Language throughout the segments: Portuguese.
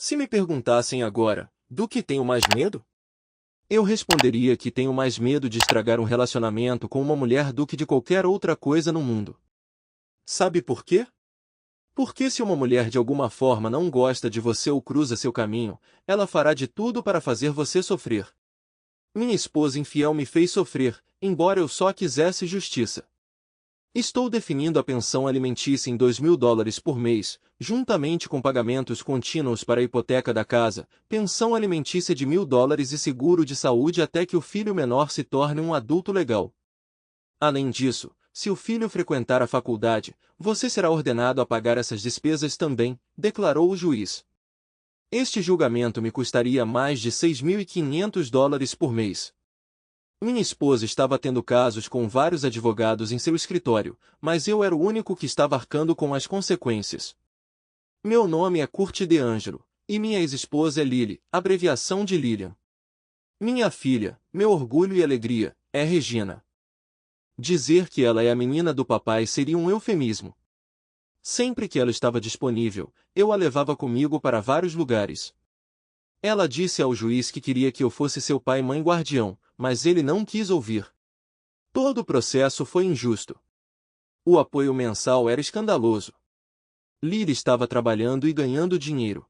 Se me perguntassem agora, do que tenho mais medo? Eu responderia que tenho mais medo de estragar um relacionamento com uma mulher do que de qualquer outra coisa no mundo. Sabe por quê? Porque se uma mulher de alguma forma não gosta de você ou cruza seu caminho, ela fará de tudo para fazer você sofrer. Minha esposa infiel me fez sofrer, embora eu só quisesse justiça. Estou definindo a pensão alimentícia em $2.000 por mês, juntamente com pagamentos contínuos para a hipoteca da casa, pensão alimentícia de $1.000 e seguro de saúde até que o filho menor se torne um adulto legal. Além disso, se o filho frequentar a faculdade, você será ordenado a pagar essas despesas também, declarou o juiz. Este julgamento me custaria mais de $6.500 por mês. Minha esposa estava tendo casos com vários advogados em seu escritório, mas eu era o único que estava arcando com as consequências. Meu nome é Kurt DeAngelo, e minha ex-esposa é Lily, abreviação de Lilian. Minha filha, meu orgulho e alegria, é Regina. Dizer que ela é a menina do papai seria um eufemismo. Sempre que ela estava disponível, eu a levava comigo para vários lugares. Ela disse ao juiz que queria que eu fosse seu pai e mãe guardião, mas ele não quis ouvir. Todo o processo foi injusto. O apoio mensal era escandaloso. Lily estava trabalhando e ganhando dinheiro.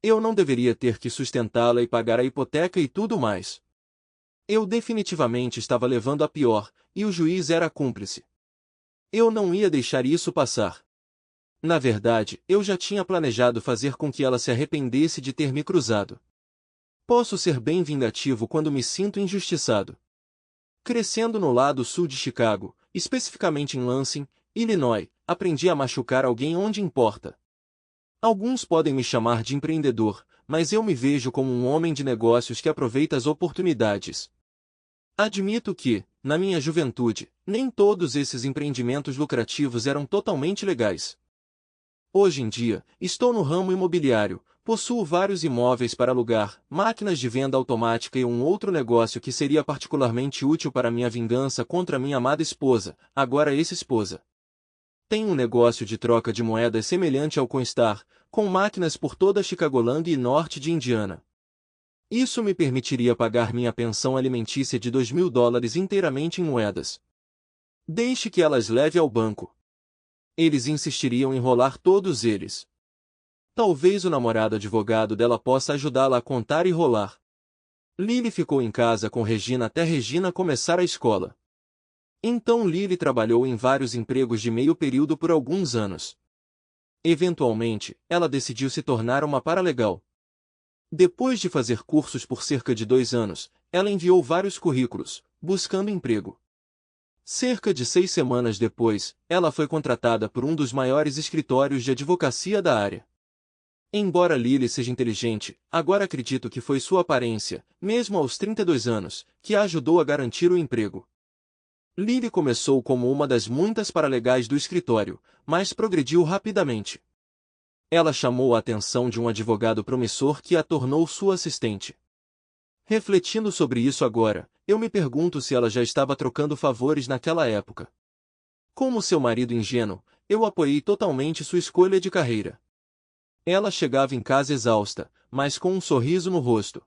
Eu não deveria ter que sustentá-la e pagar a hipoteca e tudo mais. Eu definitivamente estava levando a pior, e o juiz era cúmplice. Eu não ia deixar isso passar. Na verdade, eu já tinha planejado fazer com que ela se arrependesse de ter me cruzado. Posso ser bem vingativo quando me sinto injustiçado. Crescendo no lado sul de Chicago, especificamente em Lansing, Illinois, aprendi a machucar alguém onde importa. Alguns podem me chamar de empreendedor, mas eu me vejo como um homem de negócios que aproveita as oportunidades. Admito que, na minha juventude, nem todos esses empreendimentos lucrativos eram totalmente legais. Hoje em dia, estou no ramo imobiliário, possuo vários imóveis para alugar, máquinas de venda automática e um outro negócio que seria particularmente útil para minha vingança contra minha amada esposa, agora ex-esposa. Tenho um negócio de troca de moedas semelhante ao Coinstar, com máquinas por toda Chicagoland e norte de Indiana. Isso me permitiria pagar minha pensão alimentícia de $2.000 inteiramente em moedas. Deixe que elas leve ao banco. Eles insistiriam em rolar todos eles. Talvez o namorado advogado dela possa ajudá-la a contar e rolar. Lily ficou em casa com Regina até Regina começar a escola. Então Lily trabalhou em vários empregos de meio período por alguns anos. Eventualmente, ela decidiu se tornar uma paralegal. Depois de fazer cursos por cerca de 2 anos, ela enviou vários currículos, buscando emprego. Cerca de 6 semanas depois, ela foi contratada por um dos maiores escritórios de advocacia da área. Embora Lily seja inteligente, agora acredito que foi sua aparência, mesmo aos 32 anos, que a ajudou a garantir o emprego. Lily começou como uma das muitas paralegais do escritório, mas progrediu rapidamente. Ela chamou a atenção de um advogado promissor que a tornou sua assistente. Refletindo sobre isso agora, eu me pergunto se ela já estava trocando favores naquela época. Como seu marido ingênuo, eu apoiei totalmente sua escolha de carreira. Ela chegava em casa exausta, mas com um sorriso no rosto.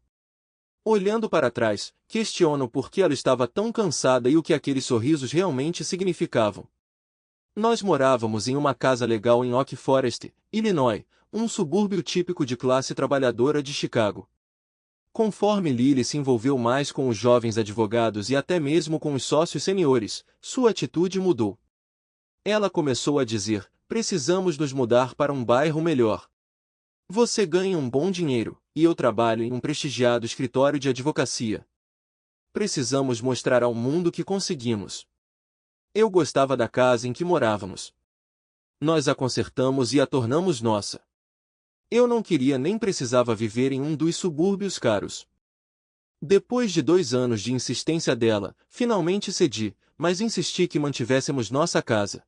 Olhando para trás, questiono por que ela estava tão cansada e o que aqueles sorrisos realmente significavam. Nós morávamos em uma casa legal em Oak Forest, Illinois, um subúrbio típico de classe trabalhadora de Chicago. Conforme Lily se envolveu mais com os jovens advogados e até mesmo com os sócios seniores, sua atitude mudou. Ela começou a dizer: precisamos nos mudar para um bairro melhor. Você ganha um bom dinheiro, e eu trabalho em um prestigiado escritório de advocacia. Precisamos mostrar ao mundo que conseguimos. Eu gostava da casa em que morávamos. Nós a consertamos e a tornamos nossa. Eu não queria nem precisava viver em um dos subúrbios caros. Depois de 2 anos de insistência dela, finalmente cedi, mas insisti que mantivéssemos nossa casa.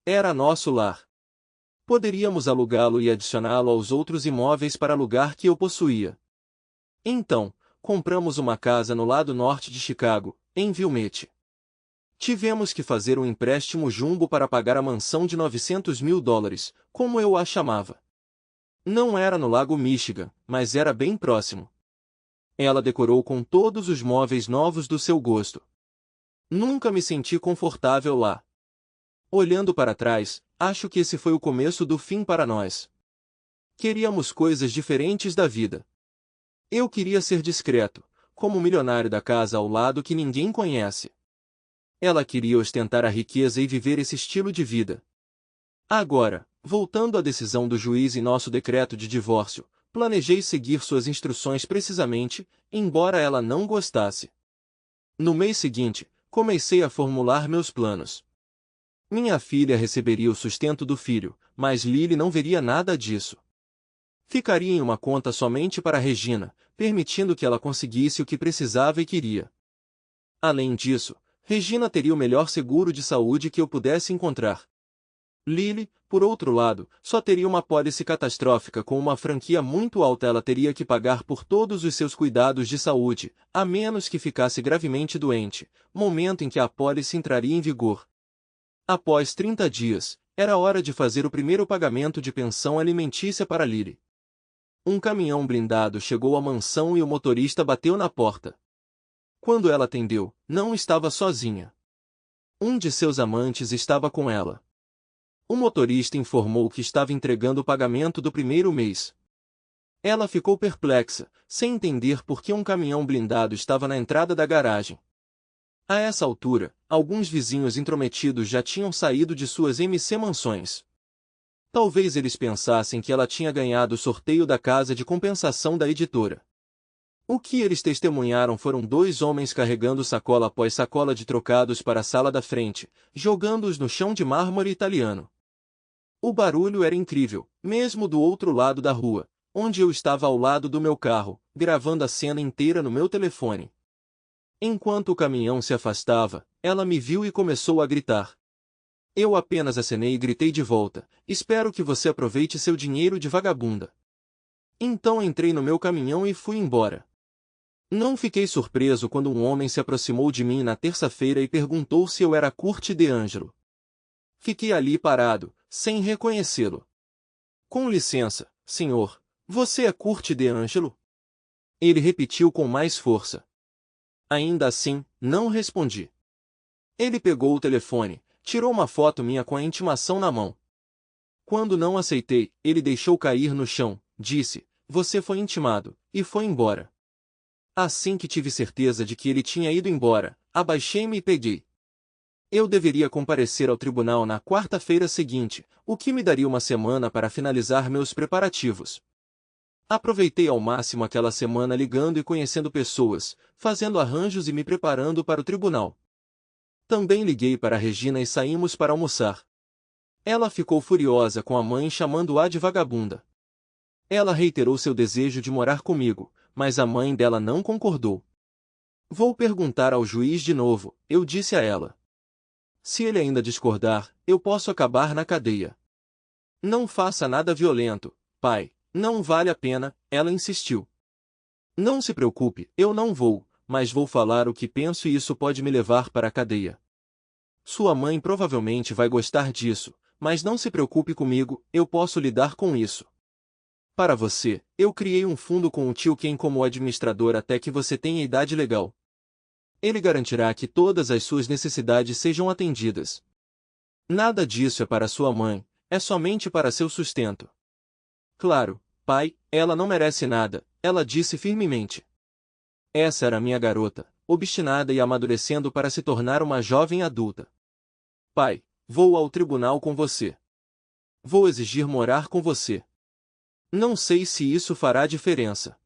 Era nosso lar. Poderíamos alugá-lo e adicioná-lo aos outros imóveis para alugar que eu possuía. Então, compramos uma casa no lado norte de Chicago, em Wilmette. Tivemos que fazer um empréstimo jumbo para pagar a mansão de $900.000, como eu a chamava. Não era no Lago Michigan, mas era bem próximo. Ela decorou com todos os móveis novos do seu gosto. Nunca me senti confortável lá. Olhando para trás, acho que esse foi o começo do fim para nós. Queríamos coisas diferentes da vida. Eu queria ser discreto, como o milionário da casa ao lado que ninguém conhece. Ela queria ostentar a riqueza e viver esse estilo de vida. Agora, voltando à decisão do juiz e nosso decreto de divórcio, planejei seguir suas instruções precisamente, embora ela não gostasse. No mês seguinte, comecei a formular meus planos. Minha filha receberia o sustento do filho, mas Lily não veria nada disso. Ficaria em uma conta somente para Regina, permitindo que ela conseguisse o que precisava e queria. Além disso, Regina teria o melhor seguro de saúde que eu pudesse encontrar. Lily, por outro lado, só teria uma pólice catastrófica com uma franquia muito alta. Ela teria que pagar por todos os seus cuidados de saúde, a menos que ficasse gravemente doente, momento em que a pólice entraria em vigor. Após 30 dias, era hora de fazer o primeiro pagamento de pensão alimentícia para Lily. Um caminhão blindado chegou à mansão e o motorista bateu na porta. Quando ela atendeu, não estava sozinha. Um de seus amantes estava com ela. O motorista informou que estava entregando o pagamento do primeiro mês. Ela ficou perplexa, sem entender por que um caminhão blindado estava na entrada da garagem. A essa altura, alguns vizinhos intrometidos já tinham saído de suas MC-mansões. Talvez eles pensassem que ela tinha ganhado o sorteio da casa de compensação da editora. O que eles testemunharam foram dois homens carregando sacola após sacola de trocados para a sala da frente, jogando-os no chão de mármore italiano. O barulho era incrível, mesmo do outro lado da rua, onde eu estava ao lado do meu carro, gravando a cena inteira no meu telefone. Enquanto o caminhão se afastava, ela me viu e começou a gritar. Eu apenas acenei e gritei de volta: espero que você aproveite seu dinheiro de vagabunda. Então entrei no meu caminhão e fui embora. Não fiquei surpreso quando um homem se aproximou de mim na terça-feira e perguntou se eu era Kurt DeAngelo. Fiquei ali parado, sem reconhecê-lo. Com licença, senhor, você é Kurt DeAngelo? Ele repetiu com mais força. Ainda assim, não respondi. Ele pegou o telefone, tirou uma foto minha com a intimação na mão. Quando não aceitei, ele deixou cair no chão, disse: você foi intimado, e foi embora. Assim que tive certeza de que ele tinha ido embora, abaixei-me e peguei. Eu deveria comparecer ao tribunal na quarta-feira seguinte, o que me daria uma semana para finalizar meus preparativos. Aproveitei ao máximo aquela semana ligando e conhecendo pessoas, fazendo arranjos e me preparando para o tribunal. Também liguei para Regina e saímos para almoçar. Ela ficou furiosa com a mãe chamando-a de vagabunda. Ela reiterou seu desejo de morar comigo, mas a mãe dela não concordou. Vou perguntar ao juiz de novo, eu disse a ela. Se ele ainda discordar, eu posso acabar na cadeia. Não faça nada violento, pai, não vale a pena, ela insistiu. Não se preocupe, eu não vou, mas vou falar o que penso e isso pode me levar para a cadeia. Sua mãe provavelmente vai gostar disso, mas não se preocupe comigo, eu posso lidar com isso. Para você, eu criei um fundo com o tio Ken como administrador até que você tenha idade legal. Ele garantirá que todas as suas necessidades sejam atendidas. Nada disso é para sua mãe, é somente para seu sustento. Claro, pai, ela não merece nada, ela disse firmemente. Essa era minha garota, obstinada e amadurecendo para se tornar uma jovem adulta. Pai, vou ao tribunal com você. Vou exigir morar com você. Não sei se isso fará diferença.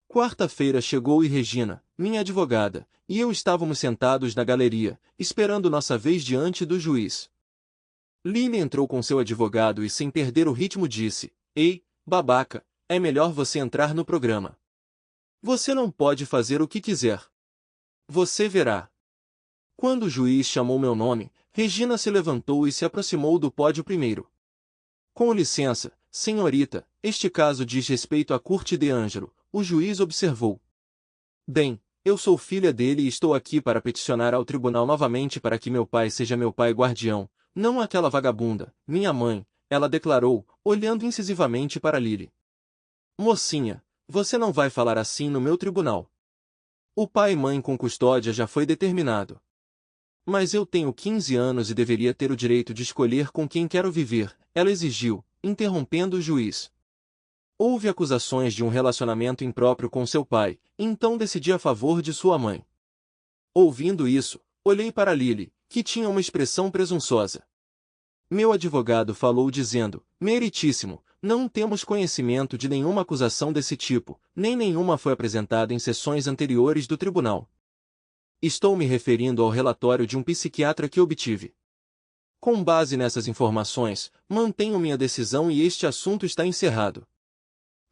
Quarta-feira chegou e Regina, minha advogada, e eu estávamos sentados na galeria, esperando nossa vez diante do juiz. Lily entrou com seu advogado e sem perder o ritmo disse: ei, babaca, é melhor você entrar no programa. Você não pode fazer o que quiser. Você verá. Quando o juiz chamou meu nome, Regina se levantou e se aproximou do pódio primeiro. Com licença, senhorita, este caso diz respeito a Kurt DeAngelo, o juiz observou. Bem, eu sou filha dele e estou aqui para peticionar ao tribunal novamente para que meu pai seja meu pai guardião, não aquela vagabunda, minha mãe. ela declarou, olhando incisivamente para Lily. Mocinha, você não vai falar assim no meu tribunal. O pai e mãe com custódia já foi determinado. Mas eu tenho 15 anos e deveria ter o direito de escolher com quem quero viver, ela exigiu, interrompendo o juiz. Houve acusações de um relacionamento impróprio com seu pai, então decidi a favor de sua mãe. Ouvindo isso, olhei para Lily, que tinha uma expressão presunçosa. Meu advogado falou dizendo, meritíssimo, não temos conhecimento de nenhuma acusação desse tipo, nem nenhuma foi apresentada em sessões anteriores do tribunal. Estou me referindo ao relatório de um psiquiatra que obtive. Com base nessas informações, mantenho minha decisão e este assunto está encerrado.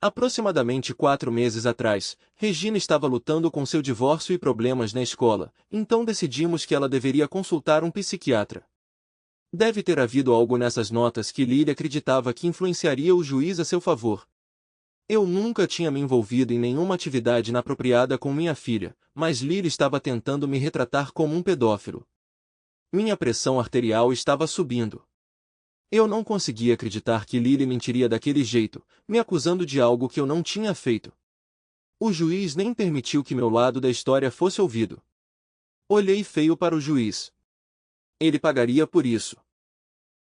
Aproximadamente 4 meses atrás, Regina estava lutando com seu divórcio e problemas na escola, então decidimos que ela deveria consultar um psiquiatra. Deve ter havido algo nessas notas que Lily acreditava que influenciaria o juiz a seu favor. Eu nunca tinha me envolvido em nenhuma atividade inapropriada com minha filha, mas Lily estava tentando me retratar como um pedófilo. Minha pressão arterial estava subindo. Eu não conseguia acreditar que Lily mentiria daquele jeito, me acusando de algo que eu não tinha feito. O juiz nem permitiu que meu lado da história fosse ouvido. Olhei feio para o juiz. Ele pagaria por isso.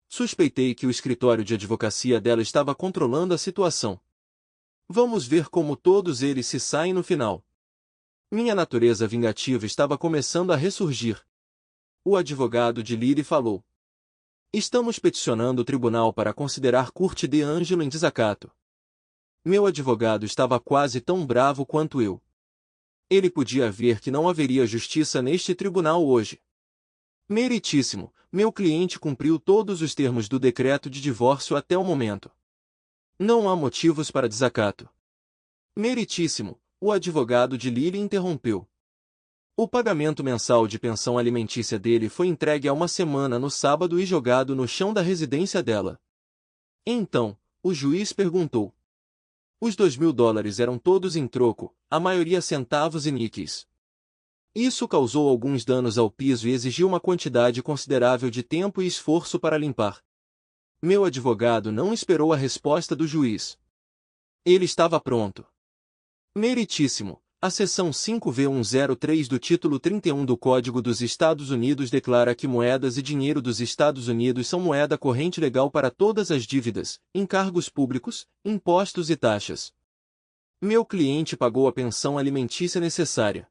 Suspeitei que o escritório de advocacia dela estava controlando a situação. Vamos ver como todos eles se saem no final. Minha natureza vingativa estava começando a ressurgir. O advogado de Lily falou. Estamos peticionando o tribunal para considerar Curti de Angelo em desacato. Meu advogado estava quase tão bravo quanto eu. Ele podia ver que não haveria justiça neste tribunal hoje. Meritíssimo, meu cliente cumpriu todos os termos do decreto de divórcio até o momento. Não há motivos para desacato. Meritíssimo, o advogado de Lily interrompeu. O pagamento mensal de pensão alimentícia dele foi entregue há uma semana no sábado e jogado no chão da residência dela. Então, o juiz perguntou. Os $2.000 eram todos em troco, a maioria centavos e níqueis. Isso causou alguns danos ao piso e exigiu uma quantidade considerável de tempo e esforço para limpar. Meu advogado não esperou a resposta do juiz. Ele estava pronto. Meritíssimo, a seção 5V103 do título 31 do Código dos Estados Unidos declara que moedas e dinheiro dos Estados Unidos são moeda corrente legal para todas as dívidas, encargos públicos, impostos e taxas. Meu cliente pagou a pensão alimentícia necessária.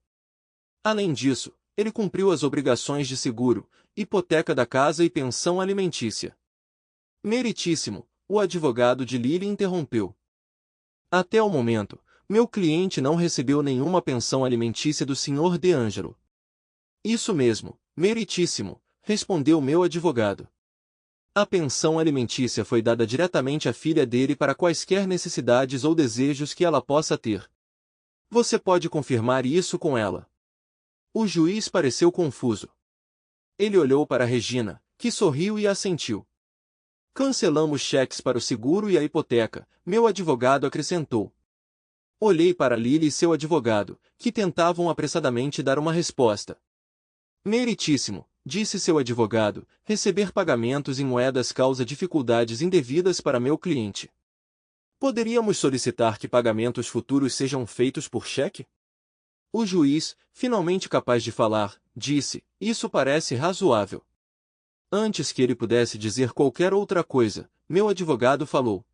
Além disso, ele cumpriu as obrigações de seguro, hipoteca da casa e pensão alimentícia. Meritíssimo, o advogado de Lily interrompeu. Até o momento, meu cliente não recebeu nenhuma pensão alimentícia do Sr. De Angelo. Isso mesmo, meritíssimo, respondeu meu advogado. A pensão alimentícia foi dada diretamente à filha dele para quaisquer necessidades ou desejos que ela possa ter. Você pode confirmar isso com ela. O juiz pareceu confuso. Ele olhou para Regina, que sorriu e assentiu. Cancelamos cheques para o seguro e a hipoteca, meu advogado acrescentou. Olhei para Lily e seu advogado, que tentavam apressadamente dar uma resposta. Meritíssimo, disse seu advogado, receber pagamentos em moedas causa dificuldades indevidas para meu cliente. Poderíamos solicitar que pagamentos futuros sejam feitos por cheque? O juiz, finalmente capaz de falar, disse, isso parece razoável. Antes que ele pudesse dizer qualquer outra coisa, meu advogado falou.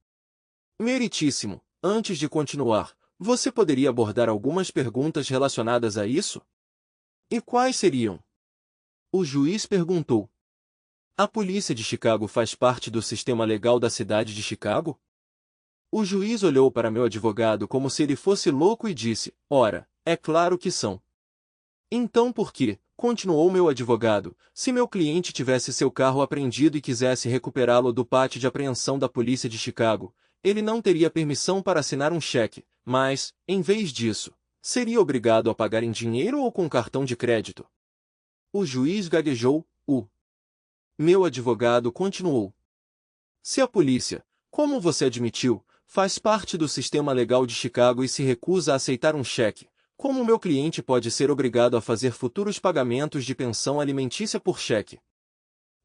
Meritíssimo, antes de continuar, você poderia abordar algumas perguntas relacionadas a isso? E quais seriam? O juiz perguntou. A polícia de Chicago faz parte do sistema legal da cidade de Chicago? O juiz olhou para meu advogado como se ele fosse louco e disse, ora, é claro que são. Então por que, continuou meu advogado, se meu cliente tivesse seu carro apreendido e quisesse recuperá-lo do pátio de apreensão da polícia de Chicago, ele não teria permissão para assinar um cheque, mas, em vez disso, seria obrigado a pagar em dinheiro ou com cartão de crédito? O juiz gaguejou, Meu advogado continuou. Se a polícia, como você admitiu, faz parte do sistema legal de Chicago e se recusa a aceitar um cheque, como o meu cliente pode ser obrigado a fazer futuros pagamentos de pensão alimentícia por cheque?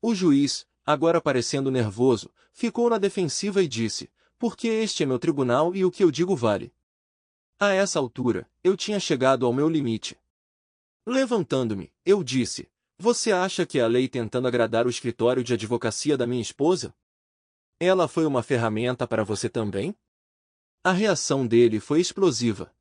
O juiz, agora parecendo nervoso, ficou na defensiva e disse, porque este é meu tribunal e o que eu digo vale. A essa altura, eu tinha chegado ao meu limite. Levantando-me, eu disse, você acha que é a lei tentando agradar o escritório de advocacia da minha esposa? Ela foi uma ferramenta para você também? A reação dele foi explosiva.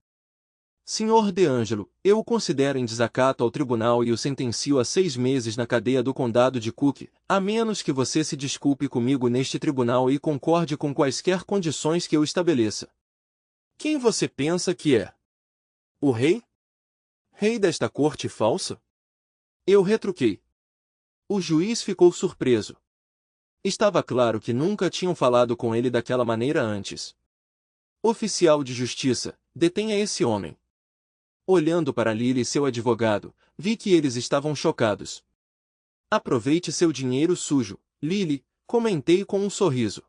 Senhor De Angelo, eu o considero em desacato ao tribunal e o sentencio a 6 meses na cadeia do condado de Cook, a menos que você se desculpe comigo neste tribunal e concorde com quaisquer condições que eu estabeleça. Quem você pensa que é? O rei? Rei desta corte falsa? Eu retruquei. O juiz ficou surpreso. Estava claro que nunca tinham falado com ele daquela maneira antes. Oficial de justiça, detenha esse homem. Olhando para Lily e seu advogado, vi que eles estavam chocados. Aproveite seu dinheiro sujo, Lily, comentei com um sorriso.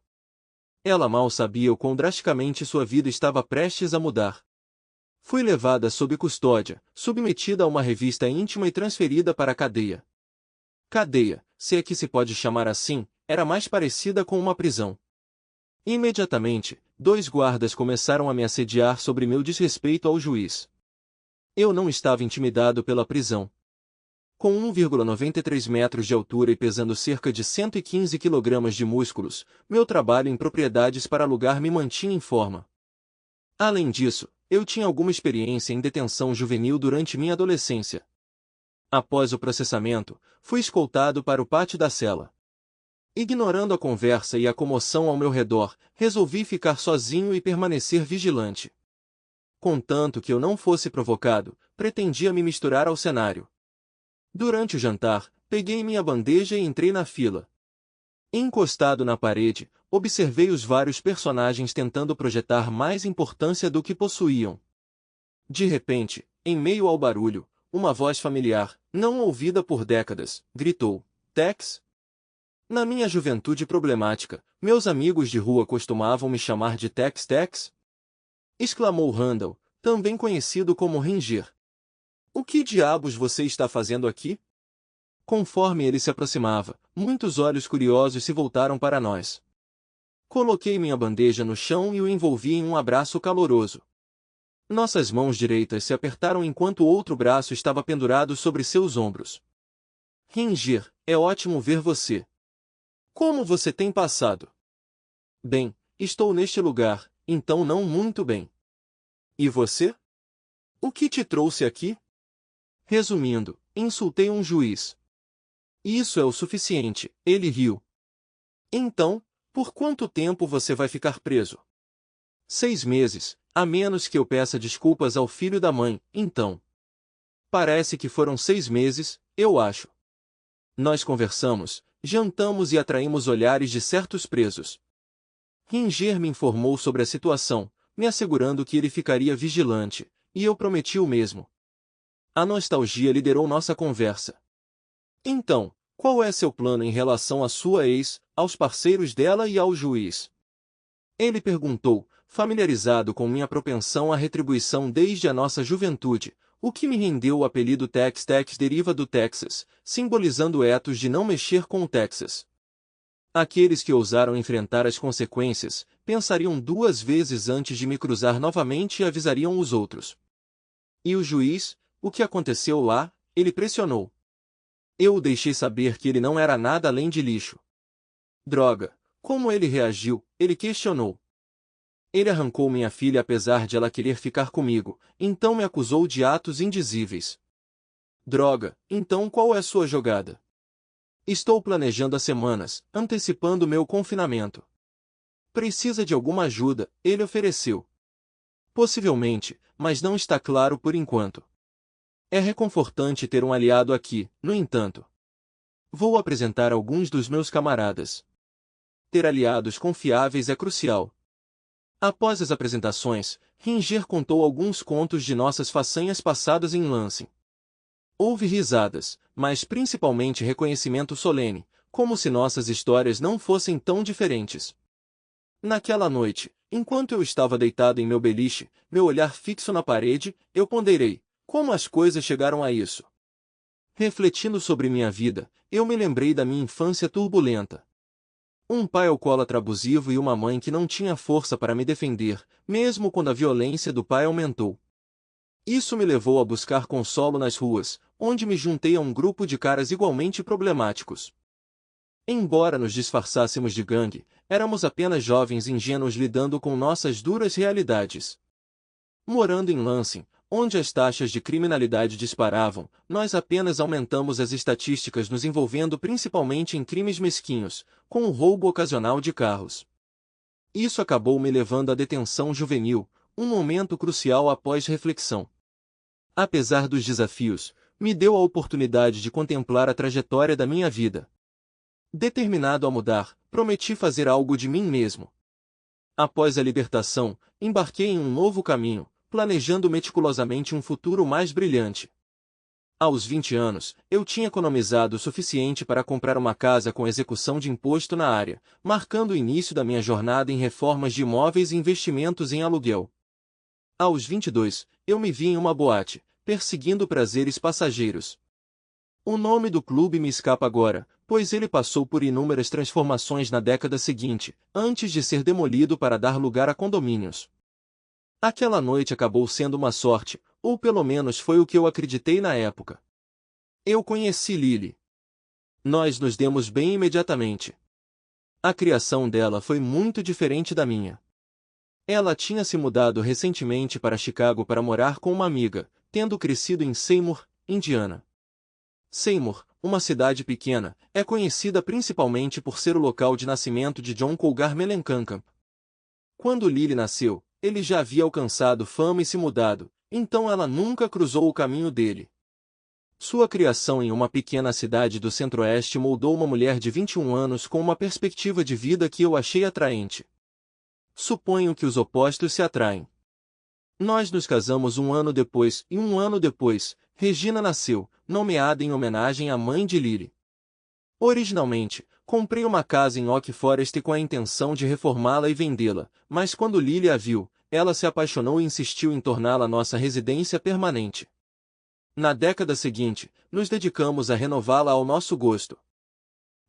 Ela mal sabia o quão drasticamente sua vida estava prestes a mudar. Fui levada sob custódia, submetida a uma revista íntima e transferida para a cadeia. Cadeia, se é que se pode chamar assim, era mais parecida com uma prisão. Imediatamente, 2 guardas começaram a me assediar sobre meu desrespeito ao juiz. Eu não estava intimidado pela prisão. Com 1,93 metros de altura e pesando cerca de 115 kg de músculos, meu trabalho em propriedades para alugar me mantinha em forma. Além disso, eu tinha alguma experiência em detenção juvenil durante minha adolescência. Após o processamento, fui escoltado para o pátio da cela. Ignorando a conversa e a comoção ao meu redor, resolvi ficar sozinho e permanecer vigilante. Contanto que eu não fosse provocado, pretendia me misturar ao cenário. Durante o jantar, peguei minha bandeja e entrei na fila. Encostado na parede, observei os vários personagens tentando projetar mais importância do que possuíam. De repente, em meio ao barulho, uma voz familiar, não ouvida por décadas, gritou, Tex? Na minha juventude problemática, meus amigos de rua costumavam me chamar de Tex-Tex? Exclamou Randall, também conhecido como Ranger. O que diabos você está fazendo aqui? Conforme ele se aproximava, muitos olhos curiosos se voltaram para nós. Coloquei minha bandeja no chão e o envolvi em um abraço caloroso. Nossas mãos direitas se apertaram enquanto o outro braço estava pendurado sobre seus ombros. Ranger, é ótimo ver você. Como você tem passado? Bem, estou neste lugar, então não muito bem. E você? O que te trouxe aqui? Resumindo, insultei um juiz. Isso é o suficiente, ele riu. Então, por quanto tempo você vai ficar preso? 6 meses, a menos que eu peça desculpas ao filho da mãe, então. Parece que foram 6 meses, eu acho. Nós conversamos, jantamos e atraímos olhares de certos presos. Ranger me informou sobre a situação, me assegurando que ele ficaria vigilante, e eu prometi o mesmo. A nostalgia liderou nossa conversa. Então, qual é seu plano em relação à sua ex, aos parceiros dela e ao juiz? Ele perguntou, familiarizado com minha propensão à retribuição desde a nossa juventude, o que me rendeu o apelido Tex-Tex deriva do Texas, simbolizando o ethos de não mexer com o Texas. Aqueles que ousaram enfrentar as consequências, pensariam 2 vezes antes de me cruzar novamente e avisariam os outros. E o juiz, o que aconteceu lá? Ele pressionou. Eu o deixei saber que ele não era nada além de lixo. Droga, como ele reagiu? Ele questionou. Ele arrancou minha filha apesar de ela querer ficar comigo, então me acusou de atos indizíveis. Droga, então qual é sua jogada? Estou planejando há semanas, antecipando meu confinamento. Precisa de alguma ajuda, ele ofereceu. Possivelmente, mas não está claro por enquanto. É reconfortante ter um aliado aqui, no entanto. Vou apresentar alguns dos meus camaradas. Ter aliados confiáveis é crucial. Após as apresentações, Ranger contou alguns contos de nossas façanhas passadas em Lansing. Houve risadas, mas principalmente reconhecimento solene, como se nossas histórias não fossem tão diferentes. Naquela noite, enquanto eu estava deitado em meu beliche, meu olhar fixo na parede, eu ponderei, como as coisas chegaram a isso? Refletindo sobre minha vida, eu me lembrei da minha infância turbulenta. Um pai alcoólatra abusivo e uma mãe que não tinha força para me defender, mesmo quando a violência do pai aumentou. Isso me levou a buscar consolo nas ruas, onde me juntei a um grupo de caras igualmente problemáticos. Embora nos disfarçássemos de gangue, éramos apenas jovens ingênuos lidando com nossas duras realidades. Morando em Lansing, onde as taxas de criminalidade disparavam, nós apenas aumentamos as estatísticas nos envolvendo principalmente em crimes mesquinhos, com o roubo ocasional de carros. Isso acabou me levando à detenção juvenil, um momento crucial após reflexão. Apesar dos desafios, me deu a oportunidade de contemplar a trajetória da minha vida. Determinado a mudar, prometi fazer algo de mim mesmo. Após a libertação, embarquei em um novo caminho, planejando meticulosamente um futuro mais brilhante. Aos 20 anos, eu tinha economizado o suficiente para comprar uma casa com execução de imposto na área, marcando o início da minha jornada em reformas de imóveis e investimentos em aluguel. Aos 22, eu me vi em uma boate, perseguindo prazeres passageiros. O nome do clube me escapa agora, pois ele passou por inúmeras transformações na década seguinte, antes de ser demolido para dar lugar a condomínios. Aquela noite acabou sendo uma sorte, ou pelo menos foi o que eu acreditei na época. Eu conheci Lily. Nós nos demos bem imediatamente. A criação dela foi muito diferente da minha. Ela tinha se mudado recentemente para Chicago para morar com uma amiga, tendo crescido em Seymour, Indiana. Seymour, uma cidade pequena, é conhecida principalmente por ser o local de nascimento de John Cougar Mellencamp. Quando Lily nasceu, ele já havia alcançado fama e se mudado, então ela nunca cruzou o caminho dele. Sua criação em uma pequena cidade do centro-oeste moldou uma mulher de 21 anos com uma perspectiva de vida que eu achei atraente. Suponho que os opostos se atraem. Nós nos casamos um ano depois, e um ano depois, Regina nasceu, nomeada em homenagem à mãe de Lily. Originalmente, comprei uma casa em Oak Forest com a intenção de reformá-la e vendê-la, mas quando Lily a viu, ela se apaixonou e insistiu em torná-la nossa residência permanente. Na década seguinte, nos dedicamos a renová-la ao nosso gosto.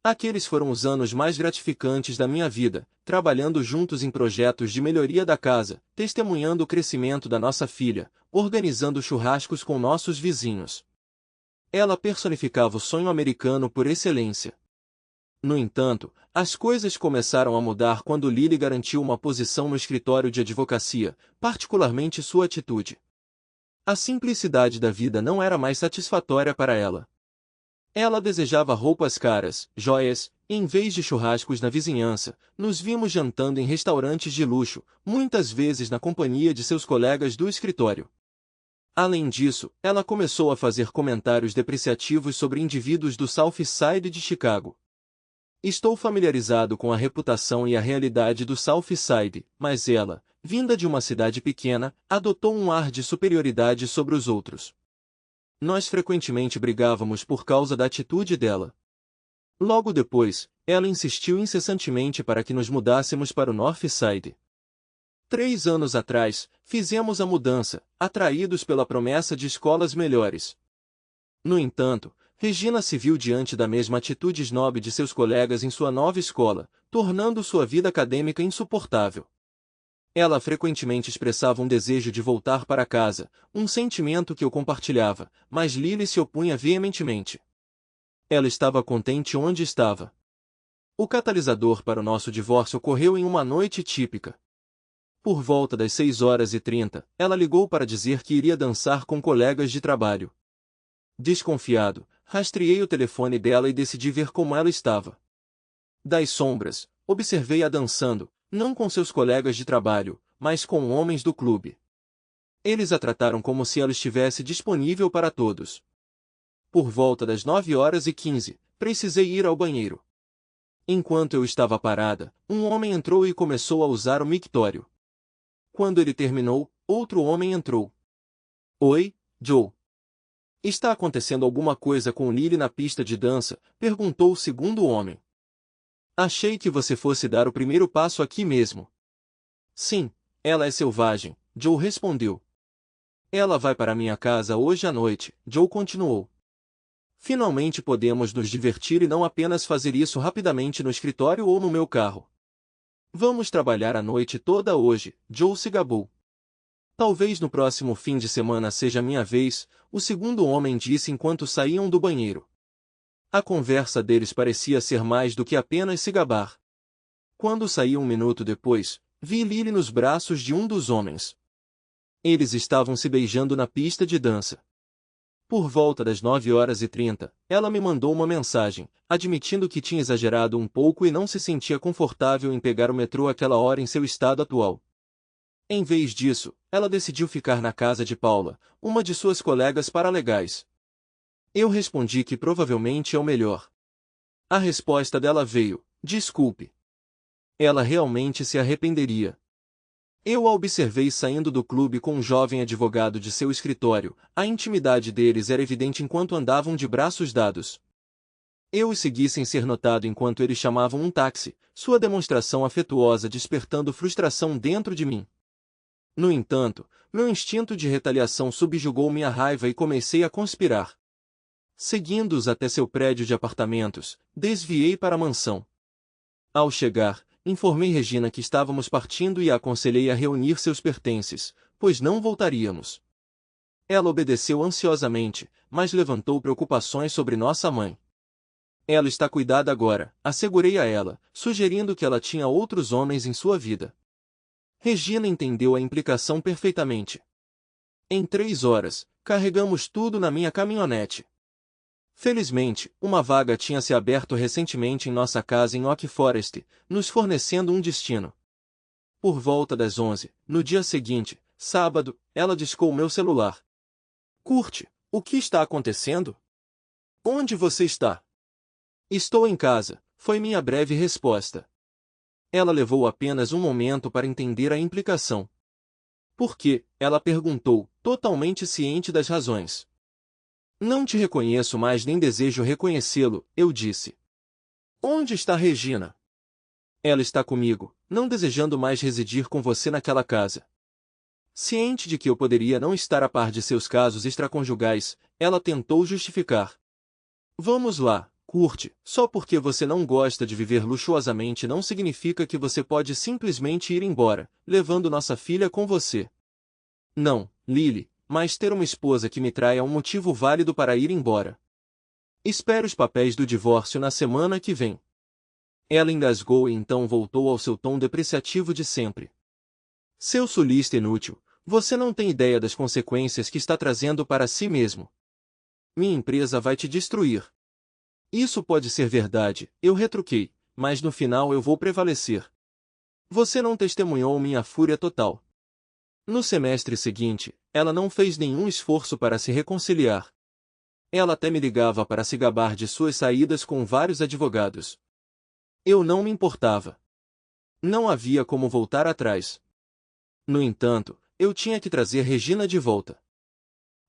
Aqueles foram os anos mais gratificantes da minha vida, trabalhando juntos em projetos de melhoria da casa, testemunhando o crescimento da nossa filha, organizando churrascos com nossos vizinhos. Ela personificava o sonho americano por excelência. No entanto, as coisas começaram a mudar quando Lily garantiu uma posição no escritório de advocacia, particularmente sua atitude. A simplicidade da vida não era mais satisfatória para ela. Ela desejava roupas caras, joias, e em vez de churrascos na vizinhança, nos vimos jantando em restaurantes de luxo, muitas vezes na companhia de seus colegas do escritório. Além disso, ela começou a fazer comentários depreciativos sobre indivíduos do South Side de Chicago. Estou familiarizado com a reputação e a realidade do South Side, mas ela, vinda de uma cidade pequena, adotou um ar de superioridade sobre os outros. Nós frequentemente brigávamos por causa da atitude dela. Logo depois, ela insistiu incessantemente para que nos mudássemos para o North Side. 3 anos atrás, fizemos a mudança, atraídos pela promessa de escolas melhores. No entanto, Regina se viu diante da mesma atitude snob de seus colegas em sua nova escola, tornando sua vida acadêmica insuportável. Ela frequentemente expressava um desejo de voltar para casa, um sentimento que eu compartilhava, mas Lily se opunha veementemente. Ela estava contente onde estava. O catalisador para o nosso divórcio ocorreu em uma noite típica. Por volta das 6h30, ela ligou para dizer que iria dançar com colegas de trabalho. Desconfiado, rastreei o telefone dela e decidi ver como ela estava. Das sombras, observei-a dançando, não com seus colegas de trabalho, mas com homens do clube. Eles a trataram como se ela estivesse disponível para todos. Por volta das 9h15, precisei ir ao banheiro. Enquanto eu estava parada, um homem entrou e começou a usar o mictório. Quando ele terminou, outro homem entrou. Oi, Joe. Está acontecendo alguma coisa com Lily na pista de dança? Perguntou o segundo homem. Achei que você fosse dar o primeiro passo aqui mesmo. Sim, ela é selvagem, Joe respondeu. Ela vai para minha casa hoje à noite, Joe continuou. Finalmente podemos nos divertir e não apenas fazer isso rapidamente no escritório ou no meu carro. Vamos trabalhar a noite toda hoje, Joe se gabou. Talvez no próximo fim de semana seja minha vez, o segundo homem disse enquanto saíam do banheiro. A conversa deles parecia ser mais do que apenas se gabar. Quando saí um minuto depois, vi Lily nos braços de um dos homens. Eles estavam se beijando na pista de dança. Por volta das 9h30, ela me mandou uma mensagem, admitindo que tinha exagerado um pouco e não se sentia confortável em pegar o metrô àquela hora em seu estado atual. Em vez disso, ela decidiu ficar na casa de Paula, uma de suas colegas paralegais. Eu respondi que provavelmente é o melhor. A resposta dela veio: desculpe. Ela realmente se arrependeria. Eu a observei saindo do clube com um jovem advogado de seu escritório. A intimidade deles era evidente enquanto andavam de braços dados. Eu os segui sem ser notado enquanto eles chamavam um táxi, sua demonstração afetuosa despertando frustração dentro de mim. No entanto, meu instinto de retaliação subjugou minha raiva e comecei a conspirar. Seguindo-os até seu prédio de apartamentos, desviei para a mansão. Ao chegar, informei Regina que estávamos partindo e a aconselhei a reunir seus pertences, pois não voltaríamos. Ela obedeceu ansiosamente, mas levantou preocupações sobre nossa mãe. Ela está cuidada agora, assegurei a ela, sugerindo que ela tinha outros homens em sua vida. Regina entendeu a implicação perfeitamente. Em 3 horas, carregamos tudo na minha caminhonete. Felizmente, uma vaga tinha se aberto recentemente em nossa casa em Oak Forest, nos fornecendo um destino. Por volta das 11, no dia seguinte, sábado, ela discou meu celular. Curte, o que está acontecendo? Onde você está? Estou em casa, foi minha breve resposta. Ela levou apenas um momento para entender a implicação. Por quê? Ela perguntou, totalmente ciente das razões. Não te reconheço mais nem desejo reconhecê-lo, eu disse. Onde está Regina? Ela está comigo, não desejando mais residir com você naquela casa. Ciente de que eu poderia não estar a par de seus casos extraconjugais, ela tentou justificar. Vamos lá, curte, só porque você não gosta de viver luxuosamente não significa que você pode simplesmente ir embora, levando nossa filha com você. Não, Lily. Mas ter uma esposa que me trai é um motivo válido para ir embora. Espero os papéis do divórcio na semana que vem. Ela engasgou e então voltou ao seu tom depreciativo de sempre. Seu sulista inútil, você não tem ideia das consequências que está trazendo para si mesmo. Minha empresa vai te destruir. Isso pode ser verdade, eu retruquei, mas no final eu vou prevalecer. Você não testemunhou minha fúria total. No semestre seguinte, ela não fez nenhum esforço para se reconciliar. Ela até me ligava para se gabar de suas saídas com vários advogados. Eu não me importava. Não havia como voltar atrás. No entanto, eu tinha que trazer Regina de volta.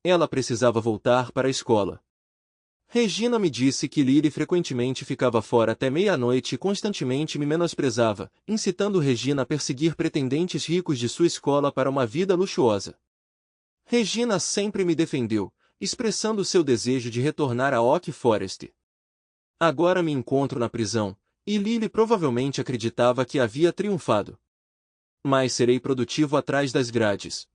Ela precisava voltar para a escola. Regina me disse que Lily frequentemente ficava fora até meia-noite e constantemente me menosprezava, incitando Regina a perseguir pretendentes ricos de sua escola para uma vida luxuosa. Regina sempre me defendeu, expressando seu desejo de retornar a Oak Forest. Agora me encontro na prisão, e Lily provavelmente acreditava que havia triunfado. Mas serei produtivo atrás das grades.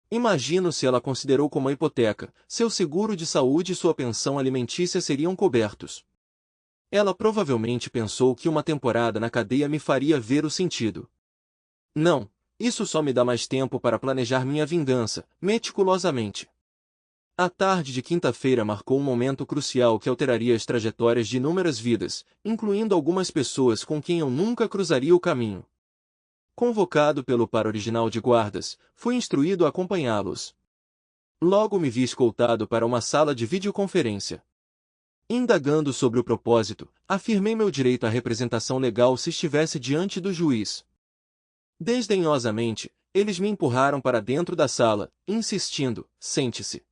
Imagino se ela considerou como a hipoteca, seu seguro de saúde e sua pensão alimentícia seriam cobertos. Ela provavelmente pensou que uma temporada na cadeia me faria ver o sentido. Não, isso só me dá mais tempo para planejar minha vingança, meticulosamente. A tarde de quinta-feira marcou um momento crucial que alteraria as trajetórias de inúmeras vidas, incluindo algumas pessoas com quem eu nunca cruzaria o caminho. Convocado pelo par original de guardas, fui instruído a acompanhá-los. Logo me vi escoltado para uma sala de videoconferência. Indagando sobre o propósito, afirmei meu direito à representação legal se estivesse diante do juiz. Desdenhosamente, eles me empurraram para dentro da sala, insistindo, sente-se.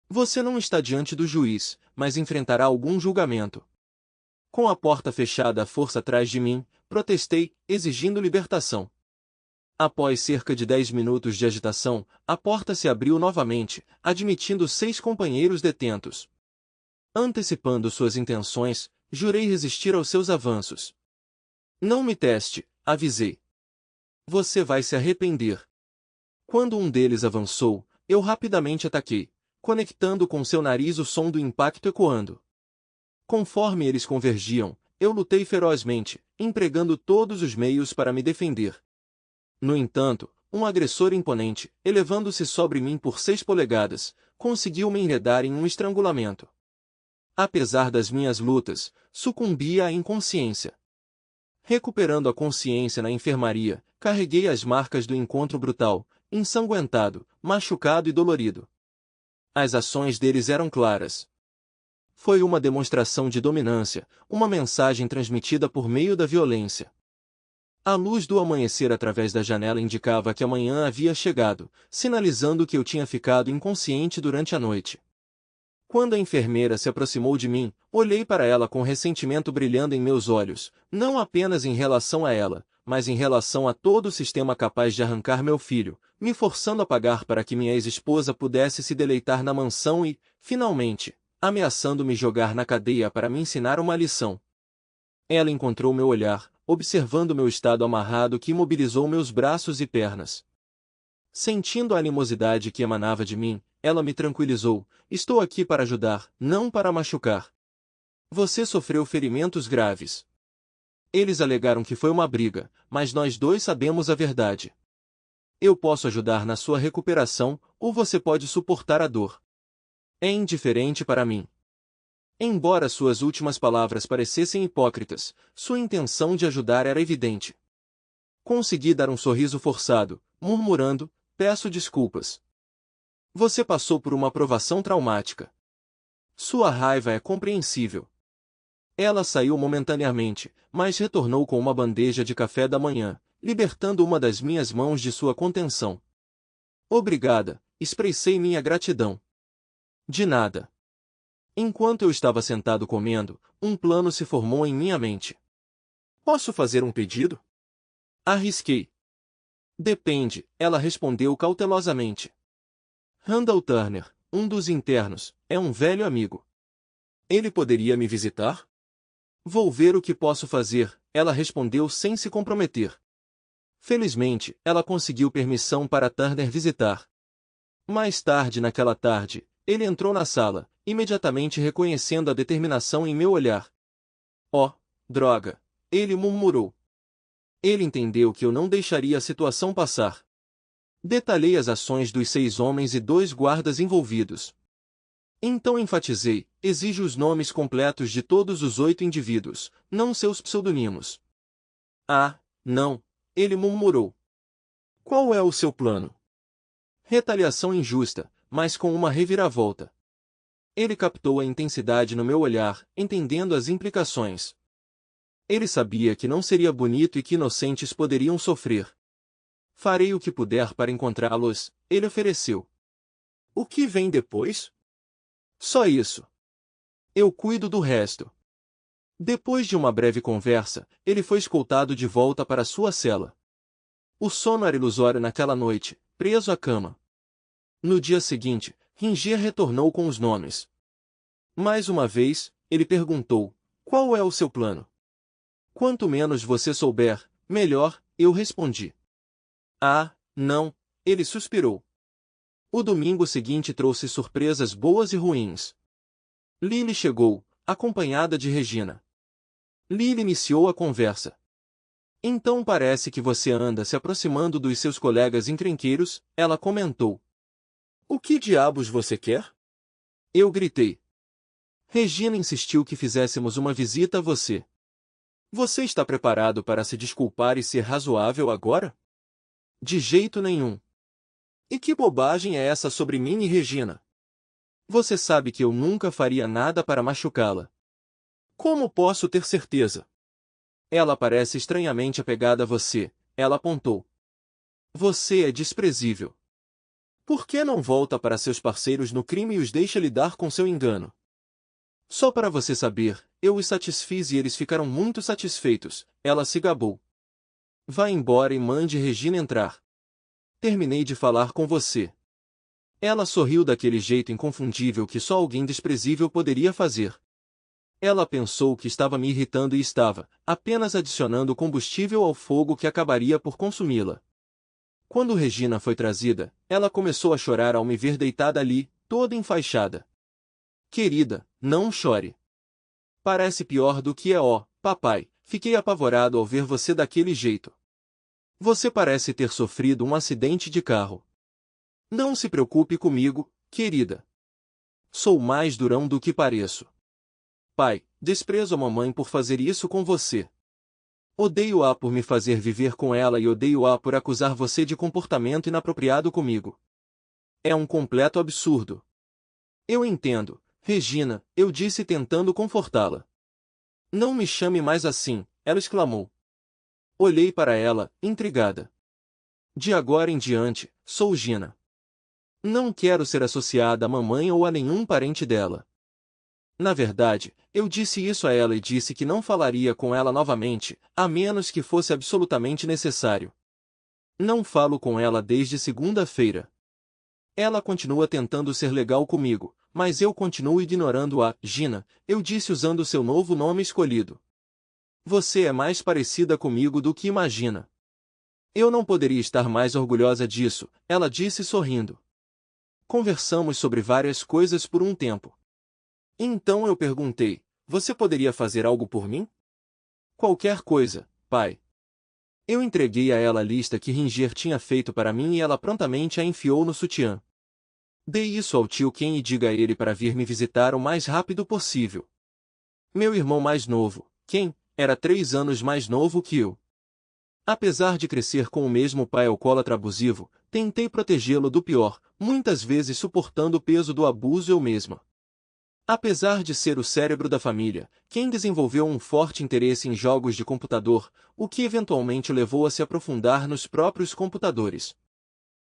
Você não está diante do juiz, mas enfrentará algum julgamento. Com a porta fechada à força atrás de mim, protestei, exigindo libertação. Após cerca de 10 minutos de agitação, a porta se abriu novamente, admitindo 6 companheiros detentos. Antecipando suas intenções, jurei resistir aos seus avanços. Não me teste, avisei. Você vai se arrepender. Quando um deles avançou, eu rapidamente ataquei, conectando com seu nariz o som do impacto ecoando. Conforme eles convergiam, eu lutei ferozmente, empregando todos os meios para me defender. No entanto, um agressor imponente, elevando-se sobre mim por 6 polegadas, conseguiu me enredar em um estrangulamento. Apesar das minhas lutas, sucumbi à inconsciência. Recuperando a consciência na enfermaria, carreguei as marcas do encontro brutal, ensanguentado, machucado e dolorido. As ações deles eram claras. Foi uma demonstração de dominância, uma mensagem transmitida por meio da violência. A luz do amanhecer através da janela indicava que a manhã havia chegado, sinalizando que eu tinha ficado inconsciente durante a noite. Quando a enfermeira se aproximou de mim, olhei para ela com ressentimento brilhando em meus olhos, não apenas em relação a ela, mas em relação a todo o sistema capaz de arrancar meu filho, me forçando a pagar para que minha ex-esposa pudesse se deleitar na mansão e, finalmente, ameaçando me jogar na cadeia para me ensinar uma lição. Ela encontrou meu olhar, observando meu estado amarrado que imobilizou meus braços e pernas. Sentindo a animosidade que emanava de mim, ela me tranquilizou: estou aqui para ajudar, não para machucar. Você sofreu ferimentos graves. Eles alegaram que foi uma briga, mas nós dois sabemos a verdade. Eu posso ajudar na sua recuperação, ou você pode suportar a dor. É indiferente para mim. Embora suas últimas palavras parecessem hipócritas, sua intenção de ajudar era evidente. Consegui dar um sorriso forçado, murmurando: peço desculpas. Você passou por uma provação traumática. Sua raiva é compreensível. Ela saiu momentaneamente, mas retornou com uma bandeja de café da manhã, libertando uma das minhas mãos de sua contenção. Obrigada, expressei minha gratidão. De nada. Enquanto eu estava sentado comendo, um plano se formou em minha mente. Posso fazer um pedido? Arrisquei. Depende, ela respondeu cautelosamente. Randall Turner, um dos internos, é um velho amigo. Ele poderia me visitar? Vou ver o que posso fazer, ela respondeu sem se comprometer. Felizmente, ela conseguiu permissão para Turner visitar. Mais tarde naquela tarde, ele entrou na sala, imediatamente reconhecendo a determinação em meu olhar. Oh, droga! Ele murmurou. Ele entendeu que eu não deixaria a situação passar. Detalhei as ações dos 6 homens e 2 guardas envolvidos. Então enfatizei: exijo os nomes completos de todos os 8 indivíduos, não seus pseudonimos. Ah, não, ele murmurou. Qual é o seu plano? Retaliação injusta, mas com uma reviravolta. Ele captou a intensidade no meu olhar, entendendo as implicações. Ele sabia que não seria bonito e que inocentes poderiam sofrer. Farei o que puder para encontrá-los, ele ofereceu. O que vem depois? Só isso. Eu cuido do resto. Depois de uma breve conversa, ele foi escoltado de volta para sua cela. O sono era ilusório naquela noite, preso à cama. No dia seguinte, Ringier retornou com os nomes. Mais uma vez, ele perguntou: qual é o seu plano? Quanto menos você souber, melhor, eu respondi. Ah, não, ele suspirou. O domingo seguinte trouxe surpresas boas e ruins. Lily chegou, acompanhada de Regina. Lily iniciou a conversa. Então parece que você anda se aproximando dos seus colegas encrenqueiros, ela comentou. O que diabos você quer? Eu gritei. Regina insistiu que fizéssemos uma visita a você. Você está preparado para se desculpar e ser razoável agora? De jeito nenhum. E que bobagem é essa sobre mim e Regina? Você sabe que eu nunca faria nada para machucá-la. Como posso ter certeza? Ela parece estranhamente apegada a você, ela apontou. Você é desprezível. Por que não volta para seus parceiros no crime e os deixa lidar com seu engano? Só para você saber, eu os satisfiz e eles ficaram muito satisfeitos, ela se gabou. Vá embora e mande Regina entrar. Terminei de falar com você. Ela sorriu daquele jeito inconfundível que só alguém desprezível poderia fazer. Ela pensou que estava me irritando e estava apenas adicionando combustível ao fogo que acabaria por consumi-la. Quando Regina foi trazida, ela começou a chorar ao me ver deitada ali, toda enfaixada. Querida, não chore. Parece pior do que é, ó, papai. Fiquei apavorado ao ver você daquele jeito. Você parece ter sofrido um acidente de carro. Não se preocupe comigo, querida. Sou mais durão do que pareço. Pai, desprezo a mamãe por fazer isso com você. Odeio-a por me fazer viver com ela e odeio-a por acusar você de comportamento inapropriado comigo. É um completo absurdo. Eu entendo, Regina, eu disse tentando confortá-la. Não me chame mais assim, ela exclamou. Olhei para ela, intrigada. De agora em diante, sou Gina. Não quero ser associada à mamãe ou a nenhum parente dela. Na verdade, eu disse isso a ela e disse que não falaria com ela novamente, a menos que fosse absolutamente necessário. Não falo com ela desde segunda-feira. Ela continua tentando ser legal comigo, mas eu continuo ignorando-a. Gina, eu disse usando seu novo nome escolhido. Você é mais parecida comigo do que imagina. Eu não poderia estar mais orgulhosa disso, ela disse sorrindo. Conversamos sobre várias coisas por um tempo. Então eu perguntei, você poderia fazer algo por mim? Qualquer coisa, pai. Eu entreguei a ela a lista que Ringer tinha feito para mim e ela prontamente a enfiou no sutiã. Dei isso ao tio Ken e diga a ele para vir me visitar o mais rápido possível. Meu irmão mais novo, Ken, era 3 anos mais novo que eu. Apesar de crescer com o mesmo pai alcoólatra abusivo, tentei protegê-lo do pior, muitas vezes suportando o peso do abuso eu mesma. Apesar de ser o cérebro da família, Ken desenvolveu um forte interesse em jogos de computador, o que eventualmente o levou a se aprofundar nos próprios computadores.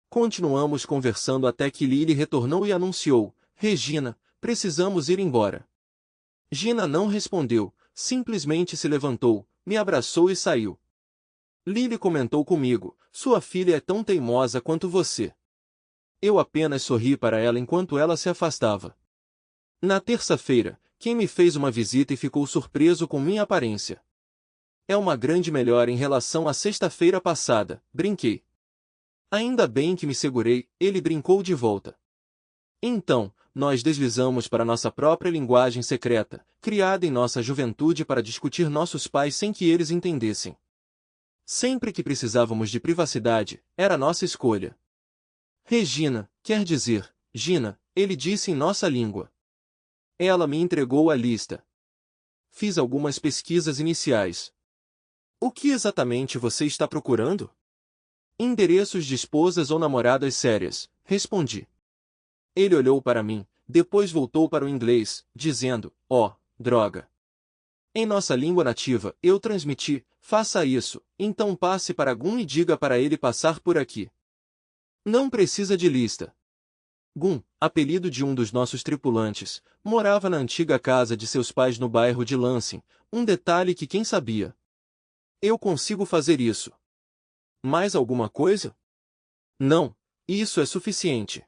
Continuamos conversando até que Lily retornou e anunciou, Regina, precisamos ir embora. Gina não respondeu, simplesmente se levantou, me abraçou e saiu. Lily comentou comigo, sua filha é tão teimosa quanto você. Eu apenas sorri para ela enquanto ela se afastava. Na terça-feira, Ken me fez uma visita e ficou surpreso com minha aparência. É uma grande melhora em relação à sexta-feira passada, brinquei. Ainda bem que me segurei, ele brincou de volta. Então, nós deslizamos para nossa própria linguagem secreta, criada em nossa juventude para discutir nossos pais sem que eles entendessem. Sempre que precisávamos de privacidade, era nossa escolha. Regina, quer dizer, Gina, ele disse em nossa língua. Ela me entregou a lista. Fiz algumas pesquisas iniciais. O que exatamente você está procurando? Endereços de esposas ou namoradas sérias, respondi. Ele olhou para mim, depois voltou para o inglês, dizendo, droga. Em nossa língua nativa, eu transmiti, faça isso, então passe para Gun e diga para ele passar por aqui. Não precisa de lista. Gun, apelido de um dos nossos tripulantes, morava na antiga casa de seus pais no bairro de Lansing, um detalhe que quem sabia. Eu consigo fazer isso. Mais alguma coisa? Não, isso é suficiente.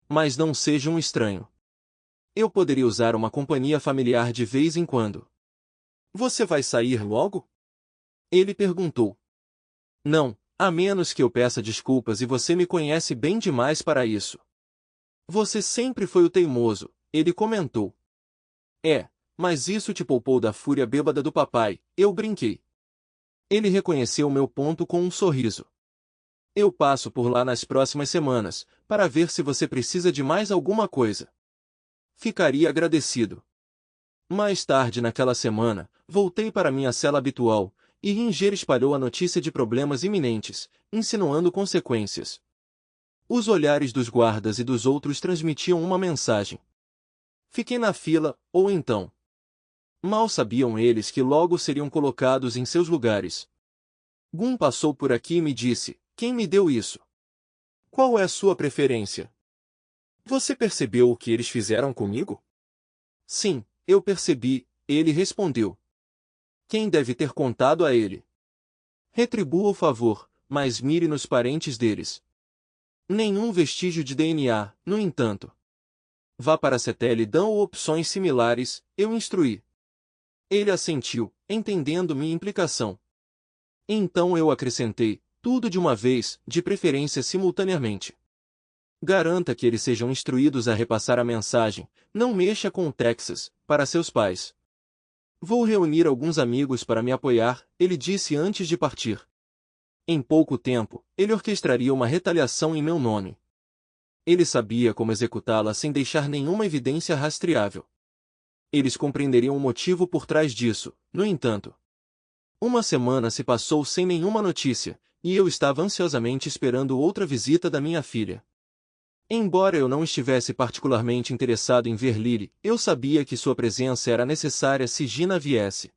Mas não seja um estranho. Eu poderia usar uma companhia familiar de vez em quando. Você vai sair logo? Ele perguntou. Não, a menos que eu peça desculpas e você me conhece bem demais para isso. Você sempre foi o teimoso, ele comentou. Mas isso te poupou da fúria bêbada do papai, eu brinquei. Ele reconheceu meu ponto com um sorriso. Eu passo por lá nas próximas semanas, para ver se você precisa de mais alguma coisa. Ficaria agradecido. Mais tarde naquela semana, voltei para minha cela habitual, e Ringer espalhou a notícia de problemas iminentes, insinuando consequências. Os olhares dos guardas e dos outros transmitiam uma mensagem. Fiquei na fila, ou então. Mal sabiam eles que logo seriam colocados em seus lugares. Gun passou por aqui e me disse, quem me deu isso? Qual é a sua preferência? Você percebeu o que eles fizeram comigo? Sim, eu percebi, ele respondeu. Quem deve ter contado a ele? Retribua o favor, mas mire nos parentes deles. Nenhum vestígio de DNA, no entanto. Vá para a CETEL e dão opções similares, eu instruí. Ele assentiu, entendendo minha implicação. Então eu acrescentei, tudo de uma vez, de preferência simultaneamente. Garanta que eles sejam instruídos a repassar a mensagem, não mexa com o Texas, para seus pais. Vou reunir alguns amigos para me apoiar, ele disse antes de partir. Em pouco tempo, ele orquestraria uma retaliação em meu nome. Ele sabia como executá-la sem deixar nenhuma evidência rastreável. Eles compreenderiam o motivo por trás disso, no entanto. Uma semana se passou sem nenhuma notícia, e eu estava ansiosamente esperando outra visita da minha filha. Embora eu não estivesse particularmente interessado em ver Lily, eu sabia que sua presença era necessária se Gina viesse.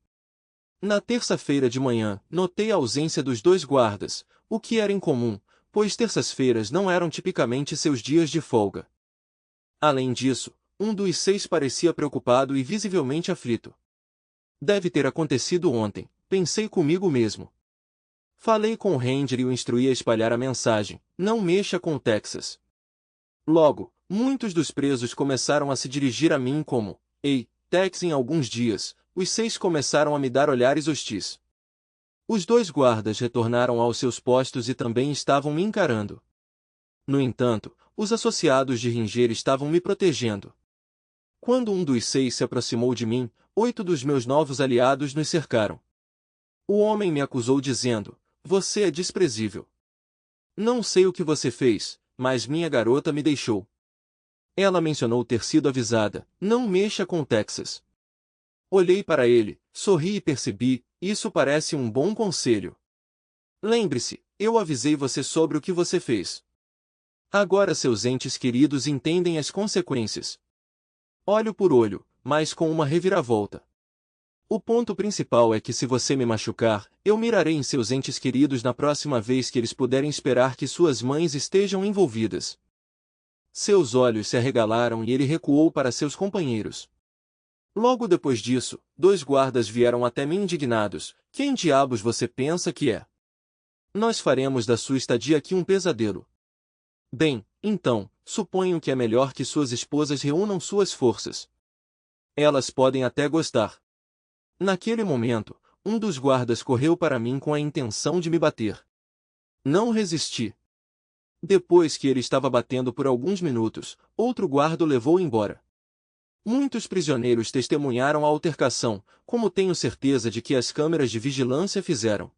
Na terça-feira de manhã, notei a ausência dos dois guardas, o que era incomum, pois terças-feiras não eram tipicamente seus dias de folga. Além disso, um dos 6 parecia preocupado e visivelmente aflito. Deve ter acontecido ontem, pensei comigo mesmo. Falei com o Ranger e o instruí a espalhar a mensagem, não mexa com o Texas. Logo, muitos dos presos começaram a se dirigir a mim como, ei, Tex. Em alguns dias, os 6 começaram a me dar olhares hostis. Os 2 guardas retornaram aos seus postos e também estavam me encarando. No entanto, os associados de Ranger estavam me protegendo. Quando um dos 6 se aproximou de mim, 8 dos meus novos aliados nos cercaram. O homem me acusou dizendo, você é desprezível. Não sei o que você fez, mas minha garota me deixou. Ela mencionou ter sido avisada, não mexa com Texas. Olhei para ele, sorri e percebi, isso parece um bom conselho. Lembre-se, eu avisei você sobre o que você fez. Agora seus entes queridos entendem as consequências. Olho por olho, mas com uma reviravolta. O ponto principal é que se você me machucar, eu mirarei em seus entes queridos na próxima vez que eles puderem esperar que suas mães estejam envolvidas. Seus olhos se arregalaram e ele recuou para seus companheiros. Logo depois disso, 2 guardas vieram até mim indignados. Quem diabos você pensa que é? Nós faremos da sua estadia aqui um pesadelo. Bem, então, suponho que é melhor que suas esposas reúnam suas forças. Elas podem até gostar. Naquele momento, um dos guardas correu para mim com a intenção de me bater. Não resisti. Depois que ele estava batendo por alguns minutos, outro guarda o levou embora. Muitos prisioneiros testemunharam a altercação, como tenho certeza de que as câmeras de vigilância fizeram.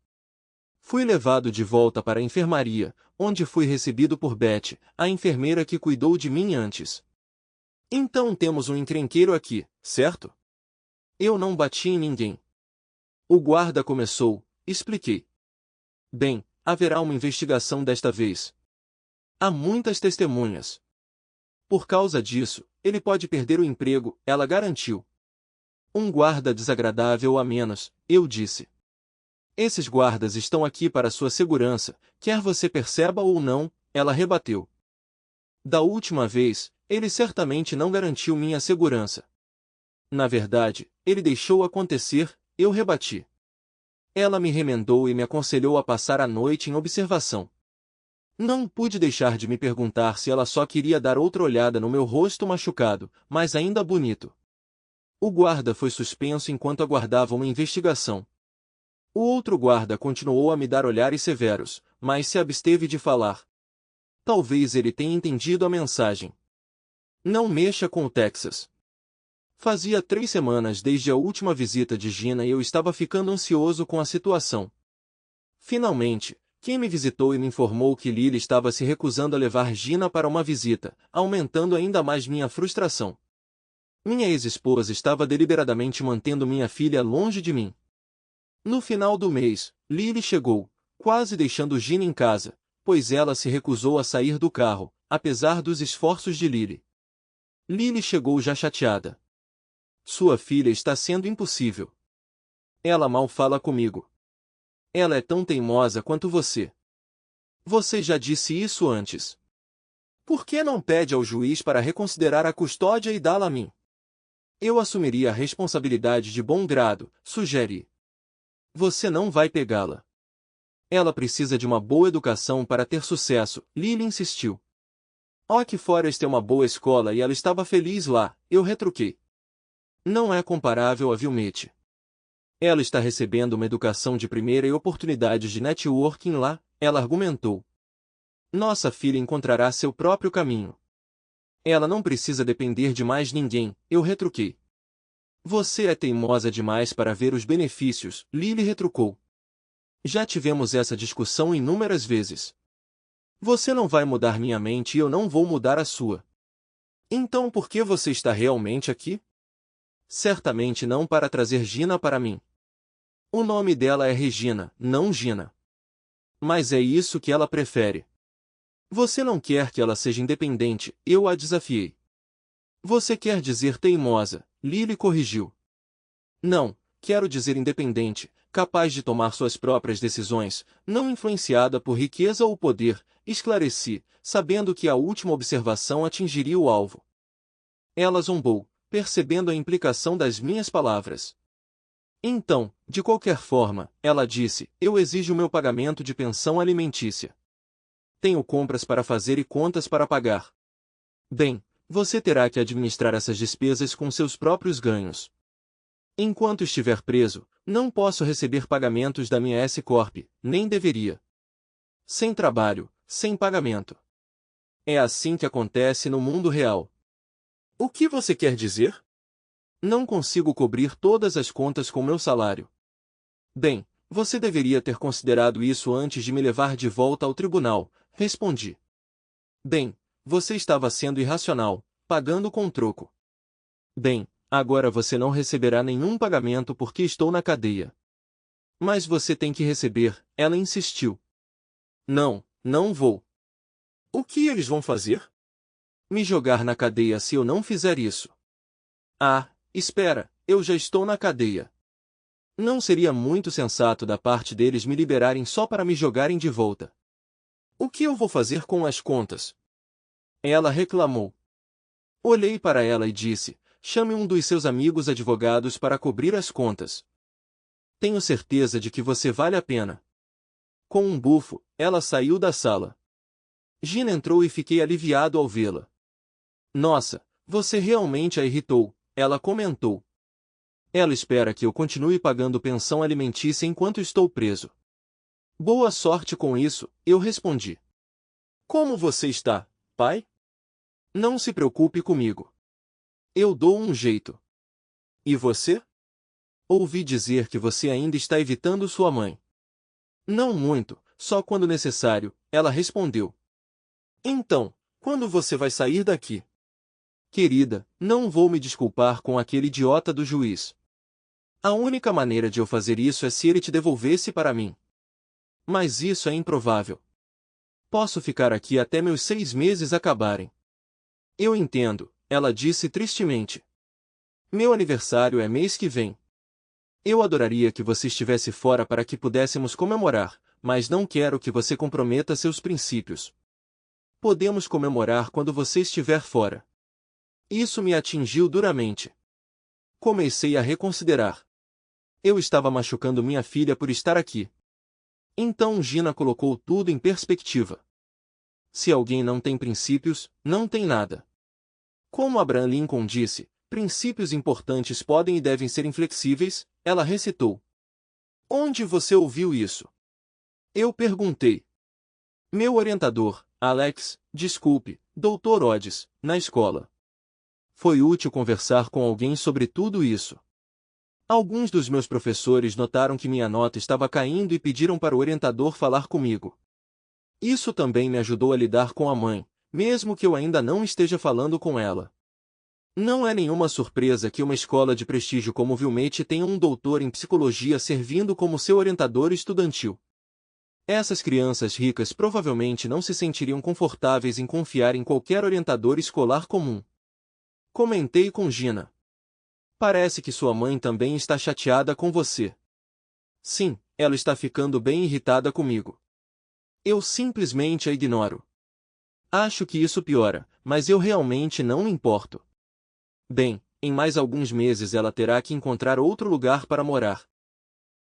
Fui levado de volta para a enfermaria, onde fui recebido por Beth, a enfermeira que cuidou de mim antes. Então temos um encrenqueiro aqui, certo? Eu não bati em ninguém. O guarda começou, expliquei. Bem, haverá uma investigação desta vez. Há muitas testemunhas. Por causa disso, ele pode perder o emprego, ela garantiu. Um guarda desagradável a menos, eu disse. Esses guardas estão aqui para sua segurança, quer você perceba ou não, ela rebateu. Da última vez, ele certamente não garantiu minha segurança. Na verdade, ele deixou acontecer, eu rebati. Ela me remendou e me aconselhou a passar a noite em observação. Não pude deixar de me perguntar se ela só queria dar outra olhada no meu rosto machucado, mas ainda bonito. O guarda foi suspenso enquanto aguardava uma investigação. O outro guarda continuou a me dar olhares severos, mas se absteve de falar. Talvez ele tenha entendido a mensagem. Não mexa com o Texas. Fazia 3 semanas desde a última visita de Gina e eu estava ficando ansioso com a situação. Finalmente, quem me visitou e me informou que Lily estava se recusando a levar Gina para uma visita, aumentando ainda mais minha frustração. Minha ex-esposa estava deliberadamente mantendo minha filha longe de mim. No final do mês, Lily chegou, quase deixando Gina em casa, pois ela se recusou a sair do carro, apesar dos esforços de Lily. Lily chegou já chateada. Sua filha está sendo impossível. Ela mal fala comigo. Ela é tão teimosa quanto você. Você já disse isso antes. Por que não pede ao juiz para reconsiderar a custódia e dá-la a mim? Eu assumiria a responsabilidade de bom grado, sugere. Você não vai pegá-la. Ela precisa de uma boa educação para ter sucesso, Lily insistiu. Aqui fora é uma boa escola e ela estava feliz lá, eu retruquei. Não é comparável a Wilmette. Ela está recebendo uma educação de primeira e oportunidades de networking lá, ela argumentou. Nossa filha encontrará seu próprio caminho. Ela não precisa depender de mais ninguém, eu retruquei. Você é teimosa demais para ver os benefícios, Lily retrucou. Já tivemos essa discussão inúmeras vezes. Você não vai mudar minha mente e eu não vou mudar a sua. Então por que você está realmente aqui? Certamente não para trazer Gina para mim. O nome dela é Regina, não Gina. Mas é isso que ela prefere. Você não quer que ela seja independente, eu a desafiei. Você quer dizer teimosa, Lily corrigiu. Não, quero dizer independente, capaz de tomar suas próprias decisões, não influenciada por riqueza ou poder, esclareci, sabendo que a última observação atingiria o alvo. Ela zombou, percebendo a implicação das minhas palavras. Então, de qualquer forma, ela disse, eu exijo meu pagamento de pensão alimentícia. Tenho compras para fazer e contas para pagar. Bem, você terá que administrar essas despesas com seus próprios ganhos. Enquanto estiver preso, não posso receber pagamentos da minha S-Corp, nem deveria. Sem trabalho, sem pagamento. É assim que acontece no mundo real. O que você quer dizer? Não consigo cobrir todas as contas com meu salário. Bem, você deveria ter considerado isso antes de me levar de volta ao tribunal, respondi. Bem, você estava sendo irracional, pagando com troco. Bem, agora você não receberá nenhum pagamento porque estou na cadeia. Mas você tem que receber, ela insistiu. Não, não vou. O que eles vão fazer? Me jogar na cadeia se eu não fizer isso. Ah, espera, eu já estou na cadeia. Não seria muito sensato da parte deles me liberarem só para me jogarem de volta. O que eu vou fazer com as contas? Ela reclamou. Olhei para ela e disse, chame um dos seus amigos advogados para cobrir as contas. Tenho certeza de que você vale a pena. Com um bufo, ela saiu da sala. Gina entrou e fiquei aliviado ao vê-la. Nossa, você realmente a irritou, ela comentou. Ela espera que eu continue pagando pensão alimentícia enquanto estou preso. Boa sorte com isso, eu respondi. Como você está, pai? Não se preocupe comigo. Eu dou um jeito. E você? Ouvi dizer que você ainda está evitando sua mãe. Não muito, só quando necessário, ela respondeu. Então, quando você vai sair daqui? Querida, não vou me desculpar com aquele idiota do juiz. A única maneira de eu fazer isso é se ele te devolvesse para mim. Mas isso é improvável. Posso ficar aqui até meus 6 meses acabarem. Eu entendo, ela disse tristemente. Meu aniversário é mês que vem. Eu adoraria que você estivesse fora para que pudéssemos comemorar, mas não quero que você comprometa seus princípios. Podemos comemorar quando você estiver fora. Isso me atingiu duramente. Comecei a reconsiderar. Eu estava machucando minha filha por estar aqui. Então Gina colocou tudo em perspectiva. Se alguém não tem princípios, não tem nada. Como Abraham Lincoln disse, princípios importantes podem e devem ser inflexíveis, ela recitou. Onde você ouviu isso? Eu perguntei. Meu orientador, Alex, desculpe, Dr. Odds, na escola. Foi útil conversar com alguém sobre tudo isso. Alguns dos meus professores notaram que minha nota estava caindo e pediram para o orientador falar comigo. Isso também me ajudou a lidar com a mãe, mesmo que eu ainda não esteja falando com ela. Não é nenhuma surpresa que uma escola de prestígio como Wilmette tenha um doutor em psicologia servindo como seu orientador estudantil. Essas crianças ricas provavelmente não se sentiriam confortáveis em confiar em qualquer orientador escolar comum. Comentei com Gina. Parece que sua mãe também está chateada com você. Sim, ela está ficando bem irritada comigo. Eu simplesmente a ignoro. Acho que isso piora, mas eu realmente não me importo. Bem, em mais alguns meses ela terá que encontrar outro lugar para morar.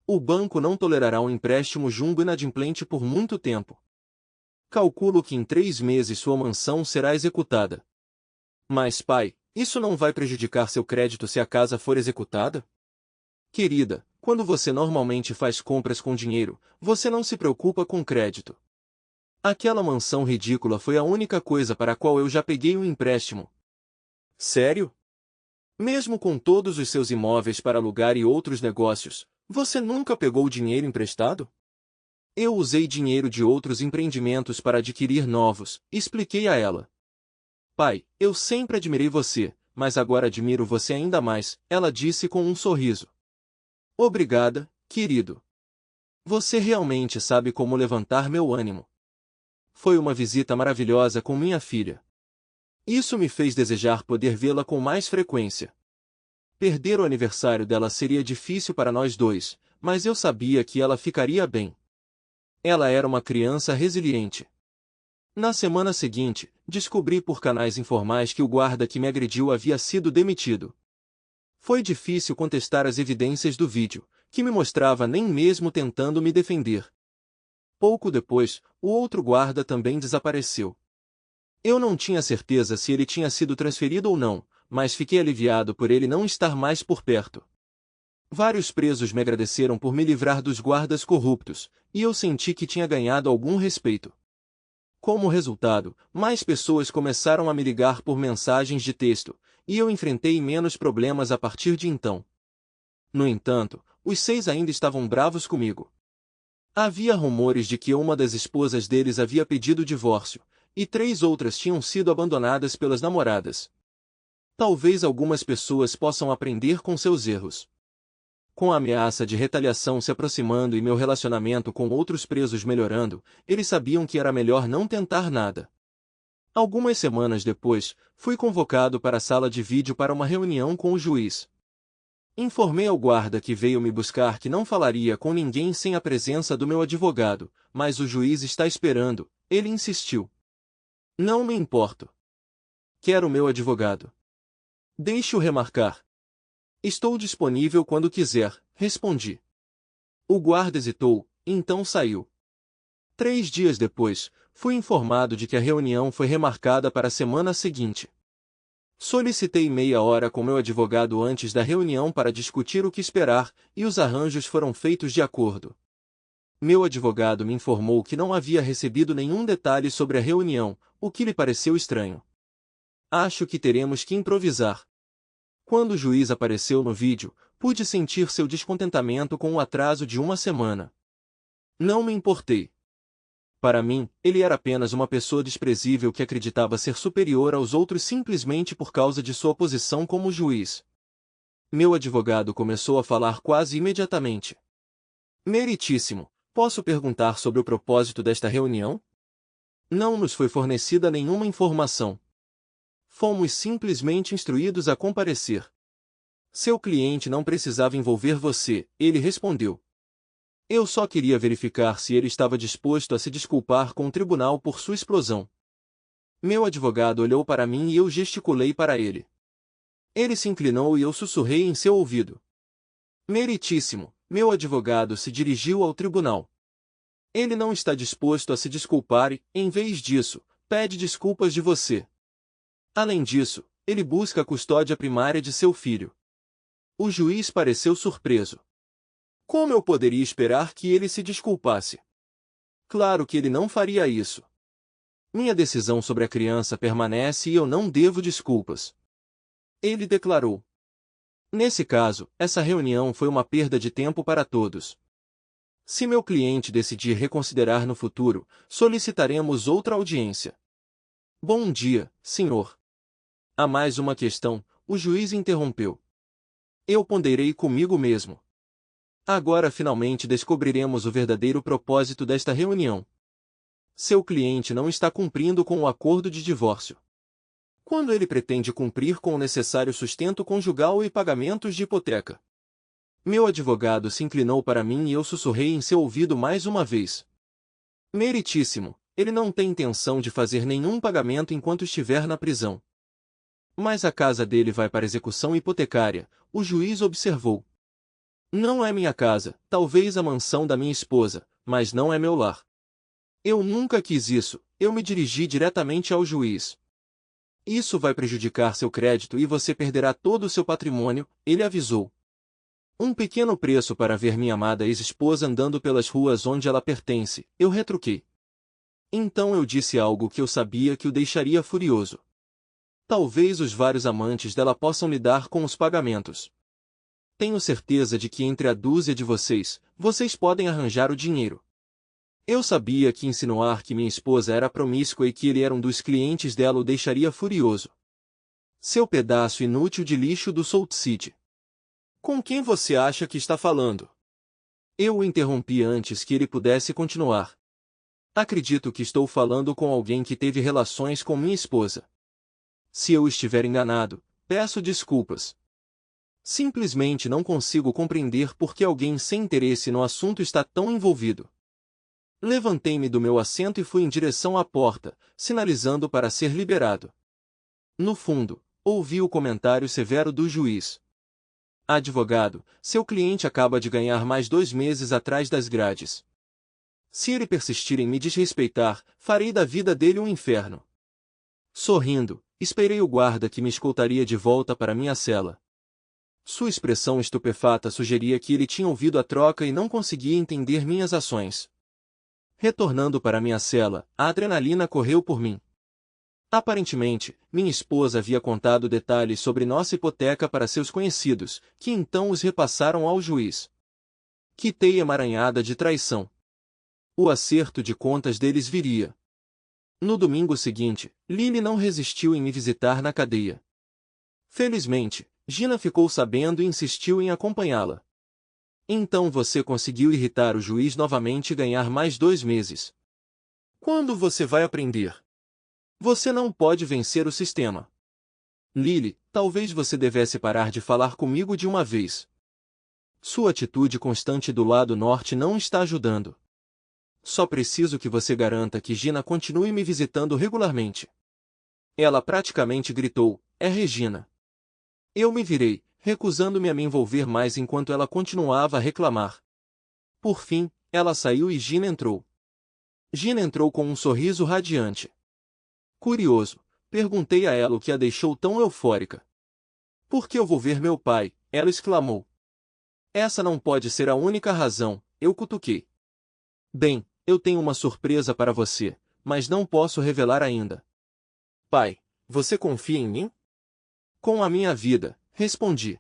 O banco não tolerará um empréstimo jumbo inadimplente por muito tempo. Calculo que em 3 meses sua mansão será executada. Mas, pai, isso não vai prejudicar seu crédito se a casa for executada? Querida, quando você normalmente faz compras com dinheiro, você não se preocupa com crédito. Aquela mansão ridícula foi a única coisa para a qual eu já peguei um empréstimo. Sério? Mesmo com todos os seus imóveis para alugar e outros negócios, você nunca pegou dinheiro emprestado? Eu usei dinheiro de outros empreendimentos para adquirir novos, expliquei a ela. Pai, eu sempre admirei você, mas agora admiro você ainda mais, ela disse com um sorriso. Obrigada, querido. Você realmente sabe como levantar meu ânimo. Foi uma visita maravilhosa com minha filha. Isso me fez desejar poder vê-la com mais frequência. Perder o aniversário dela seria difícil para nós dois, mas eu sabia que ela ficaria bem. Ela era uma criança resiliente. Na semana seguinte, descobri por canais informais que o guarda que me agrediu havia sido demitido. Foi difícil contestar as evidências do vídeo, que me mostrava nem mesmo tentando me defender. Pouco depois, o outro guarda também desapareceu. Eu não tinha certeza se ele tinha sido transferido ou não, mas fiquei aliviado por ele não estar mais por perto. Vários presos me agradeceram por me livrar dos guardas corruptos, e eu senti que tinha ganhado algum respeito. Como resultado, mais pessoas começaram a me ligar por mensagens de texto, e eu enfrentei menos problemas a partir de então. No entanto, os 6 ainda estavam bravos comigo. Havia rumores de que uma das esposas deles havia pedido divórcio, e 3 outras tinham sido abandonadas pelas namoradas. Talvez algumas pessoas possam aprender com seus erros. Com a ameaça de retaliação se aproximando e meu relacionamento com outros presos melhorando, eles sabiam que era melhor não tentar nada. Algumas semanas depois, fui convocado para a sala de vídeo para uma reunião com o juiz. Informei ao guarda que veio me buscar que não falaria com ninguém sem a presença do meu advogado, mas o juiz está esperando, ele insistiu. Não me importo. Quero meu advogado. Deixe-o remarcar. Estou disponível quando quiser, respondi. O guarda hesitou, então saiu. 3 dias depois, fui informado de que a reunião foi remarcada para a semana seguinte. Solicitei meia hora com meu advogado antes da reunião para discutir o que esperar, e os arranjos foram feitos de acordo. Meu advogado me informou que não havia recebido nenhum detalhe sobre a reunião, o que lhe pareceu estranho. Acho que teremos que improvisar. Quando o juiz apareceu no vídeo, pude sentir seu descontentamento com o atraso de uma semana. Não me importei. Para mim, ele era apenas uma pessoa desprezível que acreditava ser superior aos outros simplesmente por causa de sua posição como juiz. Meu advogado começou a falar quase imediatamente. Meritíssimo, posso perguntar sobre o propósito desta reunião? Não nos foi fornecida nenhuma informação. Fomos simplesmente instruídos a comparecer. Seu cliente não precisava envolver você, ele respondeu. Eu só queria verificar se ele estava disposto a se desculpar com o tribunal por sua explosão. Meu advogado olhou para mim e eu gesticulei para ele. Ele se inclinou e eu sussurrei em seu ouvido. Meritíssimo, meu advogado se dirigiu ao tribunal. Ele não está disposto a se desculpar e, em vez disso, pede desculpas de você. Além disso, ele busca a custódia primária de seu filho. O juiz pareceu surpreso. Como eu poderia esperar que ele se desculpasse? Claro que ele não faria isso. Minha decisão sobre a criança permanece e eu não devo desculpas. Ele declarou. Nesse caso, essa reunião foi uma perda de tempo para todos. Se meu cliente decidir reconsiderar no futuro, solicitaremos outra audiência. Bom dia, senhor. Há mais uma questão, o juiz interrompeu. Eu ponderei comigo mesmo. Agora finalmente descobriremos o verdadeiro propósito desta reunião. Seu cliente não está cumprindo com o acordo de divórcio. Quando ele pretende cumprir com o necessário sustento conjugal e pagamentos de hipoteca? Meu advogado se inclinou para mim e eu sussurrei em seu ouvido mais uma vez. Meritíssimo, ele não tem intenção de fazer nenhum pagamento enquanto estiver na prisão. Mas a casa dele vai para execução hipotecária, o juiz observou. Não é minha casa, talvez a mansão da minha esposa, mas não é meu lar. Eu nunca quis isso, eu me dirigi diretamente ao juiz. Isso vai prejudicar seu crédito e você perderá todo o seu patrimônio, ele avisou. Um pequeno preço para ver minha amada ex-esposa andando pelas ruas onde ela pertence, eu retruquei. Então eu disse algo que eu sabia que o deixaria furioso. Talvez os vários amantes dela possam lidar com os pagamentos. Tenho certeza de que entre a dúzia de vocês podem arranjar o dinheiro. Eu sabia que insinuar que minha esposa era promíscua e que ele era um dos clientes dela o deixaria furioso. Seu pedaço inútil de lixo do Salt City. Com quem você acha que está falando? Eu o interrompi antes que ele pudesse continuar. Acredito que estou falando com alguém que teve relações com minha esposa. Se eu estiver enganado, peço desculpas. Simplesmente não consigo compreender por que alguém sem interesse no assunto está tão envolvido. Levantei-me do meu assento e fui em direção à porta, sinalizando para ser liberado. No fundo, ouvi o comentário severo do juiz. Advogado, seu cliente acaba de ganhar mais 2 meses atrás das grades. Se ele persistir em me desrespeitar, farei da vida dele um inferno. Sorrindo, esperei o guarda que me escoltaria de volta para minha cela. Sua expressão estupefata sugeria que ele tinha ouvido a troca e não conseguia entender minhas ações. Retornando para minha cela, a adrenalina correu por mim. Aparentemente, minha esposa havia contado detalhes sobre nossa hipoteca para seus conhecidos, que então os repassaram ao juiz. Que teia emaranhada de traição! O acerto de contas deles viria. No domingo seguinte, Lily não resistiu em me visitar na cadeia. Felizmente, Gina ficou sabendo e insistiu em acompanhá-la. Então você conseguiu irritar o juiz novamente e ganhar mais 2 meses. Quando você vai aprender? Você não pode vencer o sistema. Lily, talvez você devesse parar de falar comigo de uma vez. Sua atitude constante do lado norte não está ajudando. Só preciso que você garanta que Gina continue me visitando regularmente. Ela praticamente gritou, é Regina. Eu me virei, recusando-me a me envolver mais enquanto ela continuava a reclamar. Por fim, ela saiu e Gina entrou. Gina entrou com um sorriso radiante. Curioso, perguntei a ela o que a deixou tão eufórica. Porque eu vou ver meu pai, ela exclamou. Essa não pode ser a única razão, eu cutuquei. Bem, eu tenho uma surpresa para você, mas não posso revelar ainda. Pai, você confia em mim? Com a minha vida, respondi.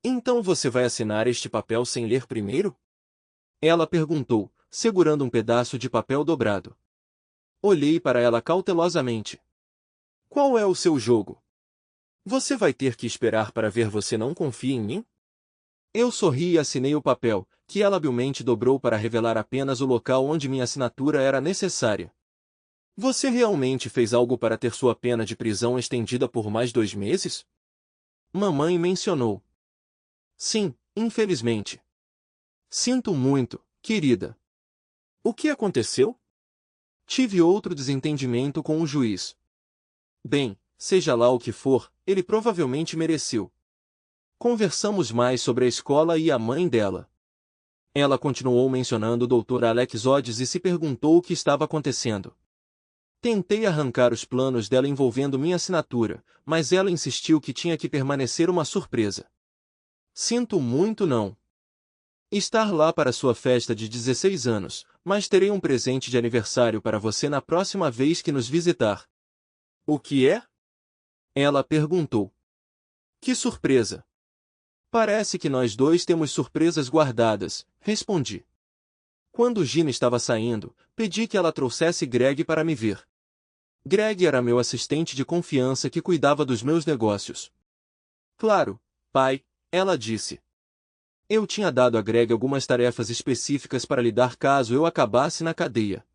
Então você vai assinar este papel sem ler primeiro? Ela perguntou, segurando um pedaço de papel dobrado. Olhei para ela cautelosamente. Qual é o seu jogo? Você vai ter que esperar para ver você não confia em mim? Eu sorri e assinei o papel, que ela habilmente dobrou para revelar apenas o local onde minha assinatura era necessária. Você realmente fez algo para ter sua pena de prisão estendida por mais 2 meses? Mamãe mencionou. Sim, infelizmente. Sinto muito, querida. O que aconteceu? Tive outro desentendimento com o juiz. Bem, seja lá o que for, ele provavelmente mereceu. Conversamos mais sobre a escola e a mãe dela. Ela continuou mencionando o Dr. Alex Odds e se perguntou o que estava acontecendo. Tentei arrancar os planos dela envolvendo minha assinatura, mas ela insistiu que tinha que permanecer uma surpresa. Sinto muito não. Estar lá para sua festa de 16 anos, mas terei um presente de aniversário para você na próxima vez que nos visitar. O que é? Ela perguntou. Que surpresa! Parece que nós dois temos surpresas guardadas, respondi. Quando Gina estava saindo, pedi que ela trouxesse Greg para me ver. Greg era meu assistente de confiança que cuidava dos meus negócios. Claro, pai, ela disse. Eu tinha dado a Greg algumas tarefas específicas para lidar caso eu acabasse na cadeia.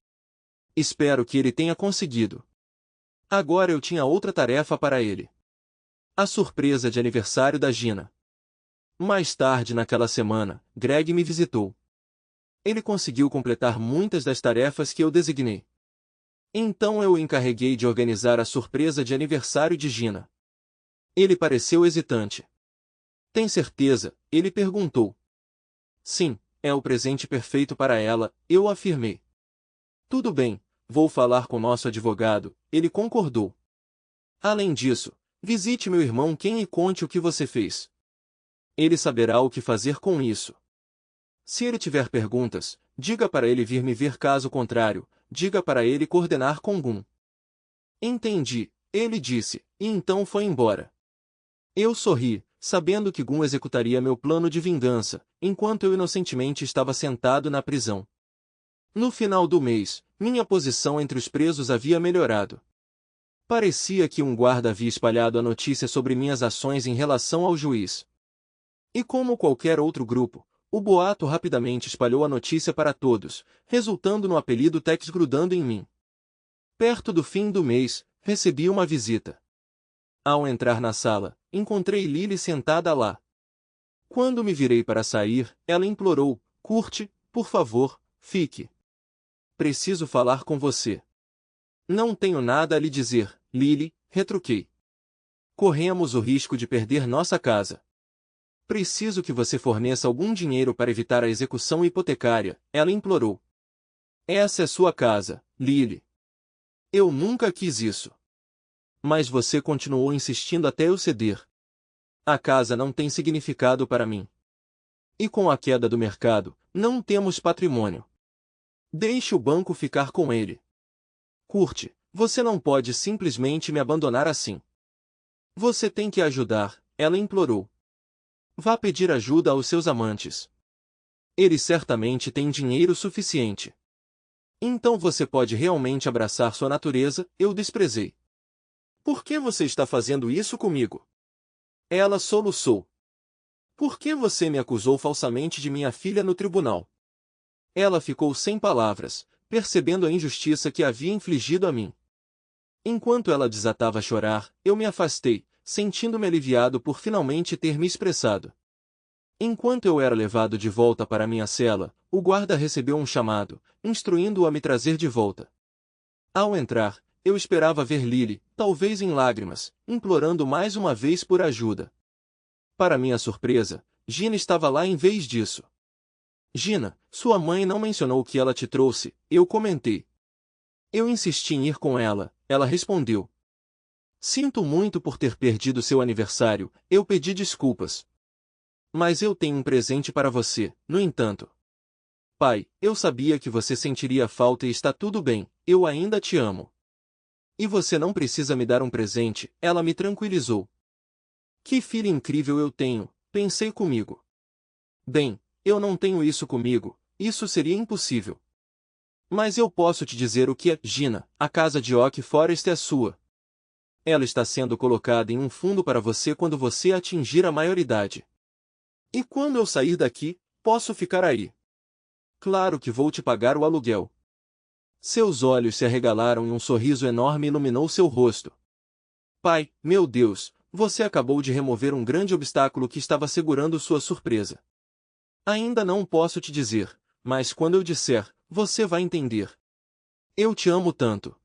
Espero que ele tenha conseguido. Agora eu tinha outra tarefa para ele. A surpresa de aniversário da Gina. Mais tarde naquela semana, Greg me visitou. Ele conseguiu completar muitas das tarefas que eu designei. Então eu o encarreguei de organizar a surpresa de aniversário de Gina. Ele pareceu hesitante. Tem certeza? Ele perguntou. Sim, é o presente perfeito para ela, eu afirmei. Tudo bem, vou falar com nosso advogado, ele concordou. Além disso, visite meu irmão Ken e conte o que você fez. Ele saberá o que fazer com isso. Se ele tiver perguntas, diga para ele vir me ver, caso contrário, diga para ele coordenar com Gun. Entendi, ele disse, e então foi embora. Eu sorri, sabendo que Gun executaria meu plano de vingança, enquanto eu inocentemente estava sentado na prisão. No final do mês, minha posição entre os presos havia melhorado. Parecia que um guarda havia espalhado a notícia sobre minhas ações em relação ao juiz. E como qualquer outro grupo, o boato rapidamente espalhou a notícia para todos, resultando no apelido Tex grudando em mim. Perto do fim do mês, recebi uma visita. Ao entrar na sala, encontrei Lily sentada lá. Quando me virei para sair, ela implorou, Kurt, por favor, fique. Preciso falar com você. Não tenho nada a lhe dizer, Lily, retruquei. Corremos o risco de perder nossa casa. Preciso que você forneça algum dinheiro para evitar a execução hipotecária, ela implorou. Essa é sua casa, Lily. Eu nunca quis isso. Mas você continuou insistindo até eu ceder. A casa não tem significado para mim. E com a queda do mercado, não temos patrimônio. Deixe o banco ficar com ele. Kurt, você não pode simplesmente me abandonar assim. Você tem que ajudar, ela implorou. Vá pedir ajuda aos seus amantes. Eles certamente têm dinheiro suficiente. Então você pode realmente abraçar sua natureza, eu desprezei. Por que você está fazendo isso comigo? Ela soluçou. Por que você me acusou falsamente de minha filha no tribunal? Ela ficou sem palavras, percebendo a injustiça que havia infligido a mim. Enquanto ela desatava a chorar, eu me afastei, sentindo-me aliviado por finalmente ter me expressado. Enquanto eu era levado de volta para minha cela, o guarda recebeu um chamado, instruindo-o a me trazer de volta. Ao entrar, eu esperava ver Lily, talvez em lágrimas, implorando mais uma vez por ajuda. Para minha surpresa, Gina estava lá em vez disso. Gina, sua mãe não mencionou que ela te trouxe, eu comentei. Eu insisti em ir com ela, ela respondeu. Sinto muito por ter perdido seu aniversário, eu pedi desculpas. Mas eu tenho um presente para você, no entanto. Pai, eu sabia que você sentiria falta e está tudo bem, eu ainda te amo. E você não precisa me dar um presente, ela me tranquilizou. Que filha incrível eu tenho, pensei comigo. Bem, eu não tenho isso comigo, isso seria impossível. Mas eu posso te dizer o que é, Gina, a casa de Oak Forest é sua. Ela está sendo colocada em um fundo para você quando você atingir a maioridade. E quando eu sair daqui, posso ficar aí. Claro que vou te pagar o aluguel. Seus olhos se arregalaram e um sorriso enorme iluminou seu rosto. Pai, meu Deus, você acabou de remover um grande obstáculo que estava segurando sua surpresa. Ainda não posso te dizer, mas quando eu disser, você vai entender. Eu te amo tanto.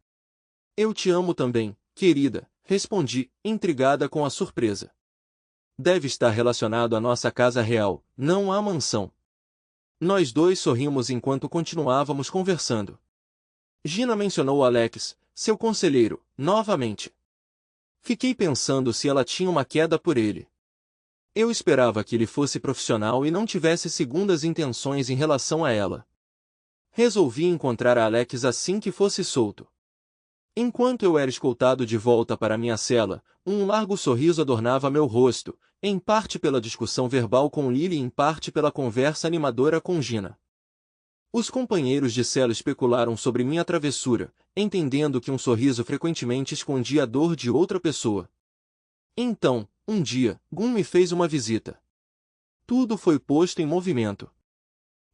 Eu te amo também, querida, respondi, intrigada com a surpresa. Deve estar relacionado à nossa casa real, não à mansão. Nós dois sorrimos enquanto continuávamos conversando. Gina mencionou Alex, seu conselheiro, novamente. Fiquei pensando se ela tinha uma queda por ele. Eu esperava que ele fosse profissional e não tivesse segundas intenções em relação a ela. Resolvi encontrar a Alex assim que fosse solto. Enquanto eu era escoltado de volta para minha cela, um largo sorriso adornava meu rosto, em parte pela discussão verbal com Lily e em parte pela conversa animadora com Gina. Os companheiros de cela especularam sobre minha travessura, entendendo que um sorriso frequentemente escondia a dor de outra pessoa. Então, um dia, Gun me fez uma visita. Tudo foi posto em movimento.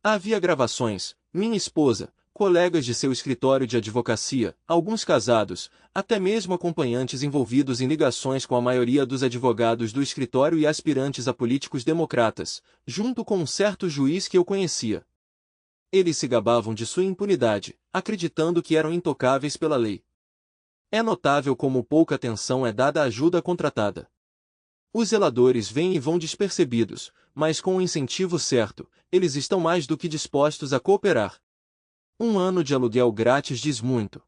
Havia gravações, minha esposa, colegas de seu escritório de advocacia, alguns casados, até mesmo acompanhantes envolvidos em ligações com a maioria dos advogados do escritório e aspirantes a políticos democratas, junto com um certo juiz que eu conhecia. Eles se gabavam de sua impunidade, acreditando que eram intocáveis pela lei. É notável como pouca atenção é dada à ajuda contratada. Os zeladores vêm e vão despercebidos, mas com o incentivo certo, eles estão mais do que dispostos a cooperar. Um ano de aluguel grátis diz muito.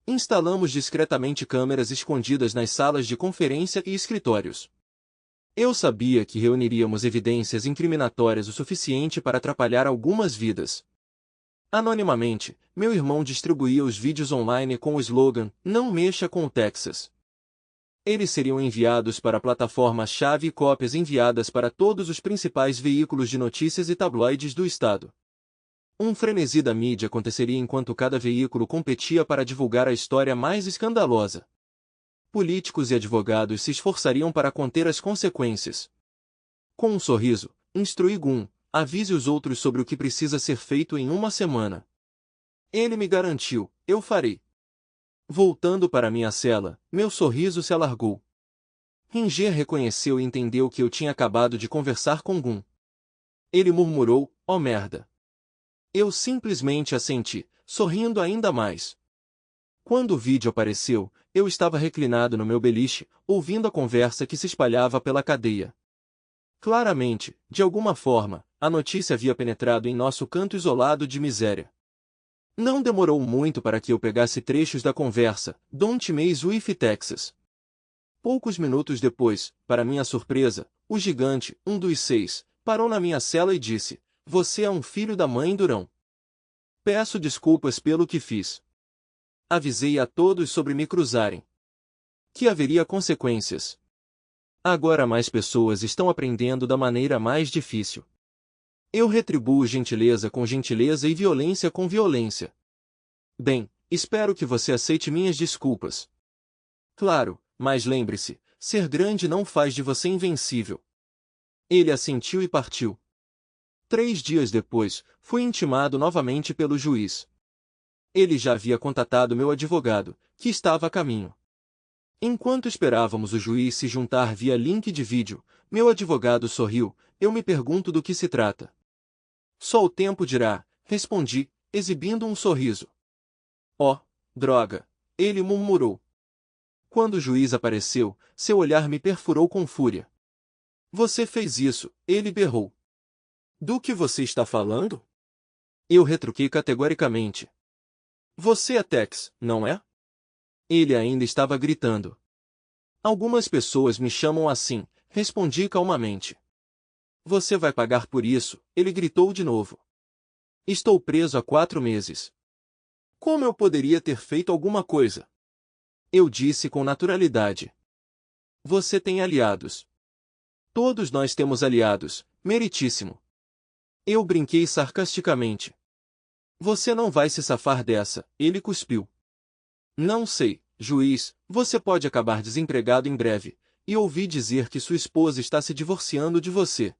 Instalamos discretamente câmeras escondidas nas salas de conferência e escritórios. Eu sabia que reuniríamos evidências incriminatórias o suficiente para atrapalhar algumas vidas. Anonimamente, meu irmão distribuía os vídeos online com o slogan "Não mexa com o Texas". Eles seriam enviados para a plataforma-chave e cópias enviadas para todos os principais veículos de notícias e tabloides do estado. Um frenesi da mídia aconteceria enquanto cada veículo competia para divulgar a história mais escandalosa. Políticos e advogados se esforçariam para conter as consequências. Com um sorriso, instruí Gun: avise os outros sobre o que precisa ser feito em uma semana. Ele me garantiu: eu farei. Voltando para minha cela, meu sorriso se alargou. Ringer reconheceu e entendeu que eu tinha acabado de conversar com Gun. Ele murmurou: "Oh merda." Eu simplesmente assenti, sorrindo ainda mais. Quando o vídeo apareceu, eu estava reclinado no meu beliche, ouvindo a conversa que se espalhava pela cadeia. Claramente, de alguma forma, a notícia havia penetrado em nosso canto isolado de miséria. Não demorou muito para que eu pegasse trechos da conversa: "Don't mess with Texas." Poucos minutos depois, para minha surpresa, o gigante, um dos 6, parou na minha cela e disse: "Você é um filho da mãe durão. Peço desculpas pelo que fiz. Avisei a todos sobre me cruzarem. Que haveria consequências. Agora mais pessoas estão aprendendo da maneira mais difícil. Eu retribuo gentileza com gentileza e violência com violência. Bem, espero que você aceite minhas desculpas." "Claro, mas lembre-se, ser grande não faz de você invencível." Ele assentiu e partiu. 3 dias depois, fui intimado novamente pelo juiz. Ele já havia contatado meu advogado, que estava a caminho. Enquanto esperávamos o juiz se juntar via link de vídeo, meu advogado sorriu: "Eu me pergunto do que se trata." "Só o tempo dirá", respondi, exibindo um sorriso. "Oh, droga!" ele murmurou. Quando o juiz apareceu, seu olhar me perfurou com fúria. "Você fez isso", ele berrou. "Do que você está falando?" Eu retruquei categoricamente. "Você é Tex, não é?" Ele ainda estava gritando. "Algumas pessoas me chamam assim", respondi calmamente. "Você vai pagar por isso", ele gritou de novo. "Estou preso há 4 meses. Como eu poderia ter feito alguma coisa?" Eu disse com naturalidade. "Você tem aliados." "Todos nós temos aliados, meritíssimo." Eu brinquei sarcasticamente. "Você não vai se safar dessa", ele cuspiu. "Não sei, juiz, você pode acabar desempregado em breve, e ouvi dizer que sua esposa está se divorciando de você.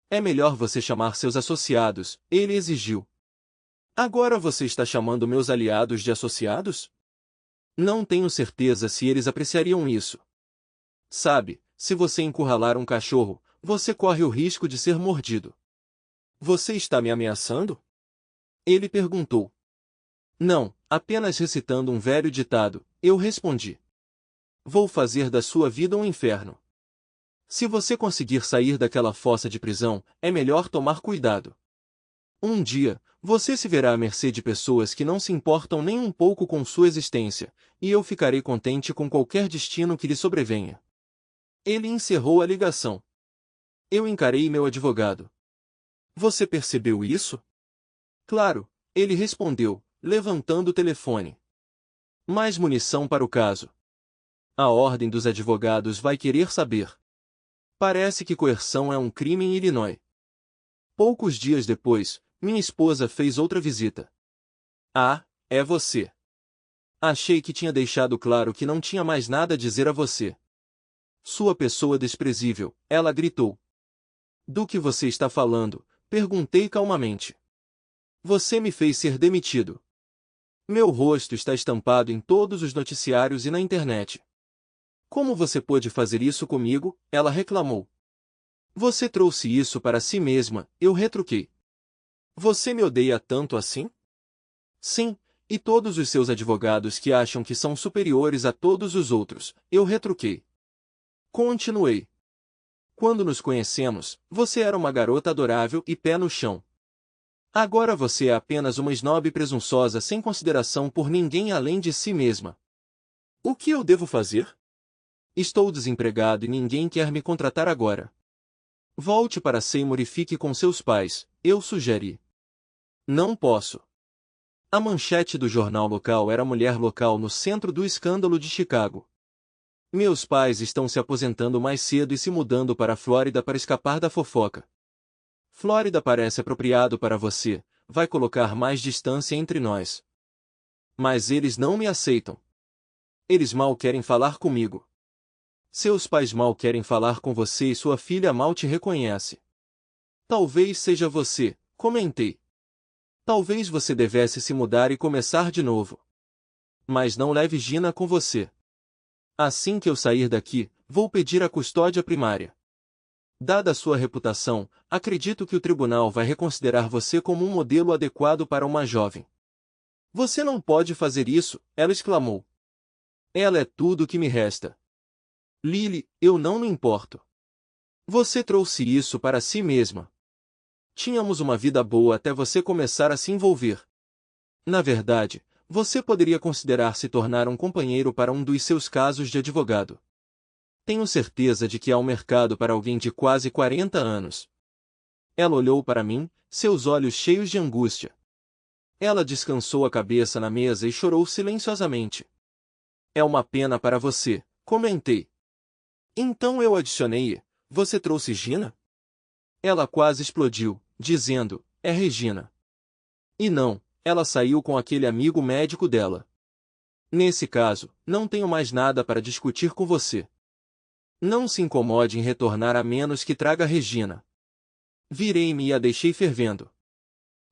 É melhor você chamar seus associados", ele exigiu. "Agora você está chamando meus aliados de associados?" "Não tenho certeza se eles apreciariam isso. Sabe, se você encurralar um cachorro, você corre o risco de ser mordido." "Você está me ameaçando?" ele perguntou. "Não, apenas recitando um velho ditado", eu respondi. "Vou fazer da sua vida um inferno. Se você conseguir sair daquela fossa de prisão, é melhor tomar cuidado. Um dia, você se verá à mercê de pessoas que não se importam nem um pouco com sua existência, e eu ficarei contente com qualquer destino que lhe sobrevenha." Ele encerrou a ligação. Eu encarei meu advogado. "Você percebeu isso?" "Claro", ele respondeu, levantando o telefone. "Mais munição para o caso. A ordem dos advogados vai querer saber. Parece que coerção é um crime em Illinois." Poucos dias depois, minha esposa fez outra visita. "Ah, é você. Achei que tinha deixado claro que não tinha mais nada a dizer a você." "Sua pessoa desprezível", ela gritou. "Do que você está falando?", perguntei calmamente. "Você me fez ser demitido. Meu rosto está estampado em todos os noticiários e na internet." "Como você pôde fazer isso comigo?", ela reclamou. "Você trouxe isso para si mesma", eu retruquei. "Você me odeia tanto assim?" "Sim, e todos os seus advogados que acham que são superiores a todos os outros", eu retruquei. Continuei. "Quando nos conhecemos, você era uma garota adorável e pé no chão. Agora você é apenas uma snob presunçosa sem consideração por ninguém além de si mesma. O que eu devo fazer? Estou desempregado e ninguém quer me contratar agora. Volte para Seymour e fique com seus pais, eu sugeri. Não posso. A manchete do jornal local era mulher local no centro do escândalo de Chicago. Meus pais estão se aposentando mais cedo e se mudando para a Flórida para escapar da fofoca. Flórida parece apropriado para você, vai colocar mais distância entre nós. Mas eles não me aceitam. Eles mal querem falar comigo. Seus pais mal querem falar com você e sua filha mal te reconhece. Talvez seja você, comentei. Talvez você devesse se mudar e começar de novo. Mas não leve Gina com você. Assim que eu sair daqui, vou pedir a custódia primária. Dada a sua reputação, acredito que o tribunal vai reconsiderar você como um modelo adequado para uma jovem. Você não pode fazer isso, ela exclamou. Ela é tudo o que me resta. Lily, eu não me importo. Você trouxe isso para si mesma. Tínhamos uma vida boa até você começar a se envolver. Na verdade, você poderia considerar se tornar um companheiro para um dos seus casos de advogado. Tenho certeza de que há um mercado para alguém de quase 40 anos. Ela olhou para mim, seus olhos cheios de angústia. Ela descansou a cabeça na mesa e chorou silenciosamente. É uma pena para você, comentei. Então eu adicionei, você trouxe Gina? Ela quase explodiu, dizendo, é Regina. E não, ela saiu com aquele amigo médico dela. Nesse caso, não tenho mais nada para discutir com você. Não se incomode em retornar a menos que traga Regina. Virei-me e a deixei fervendo.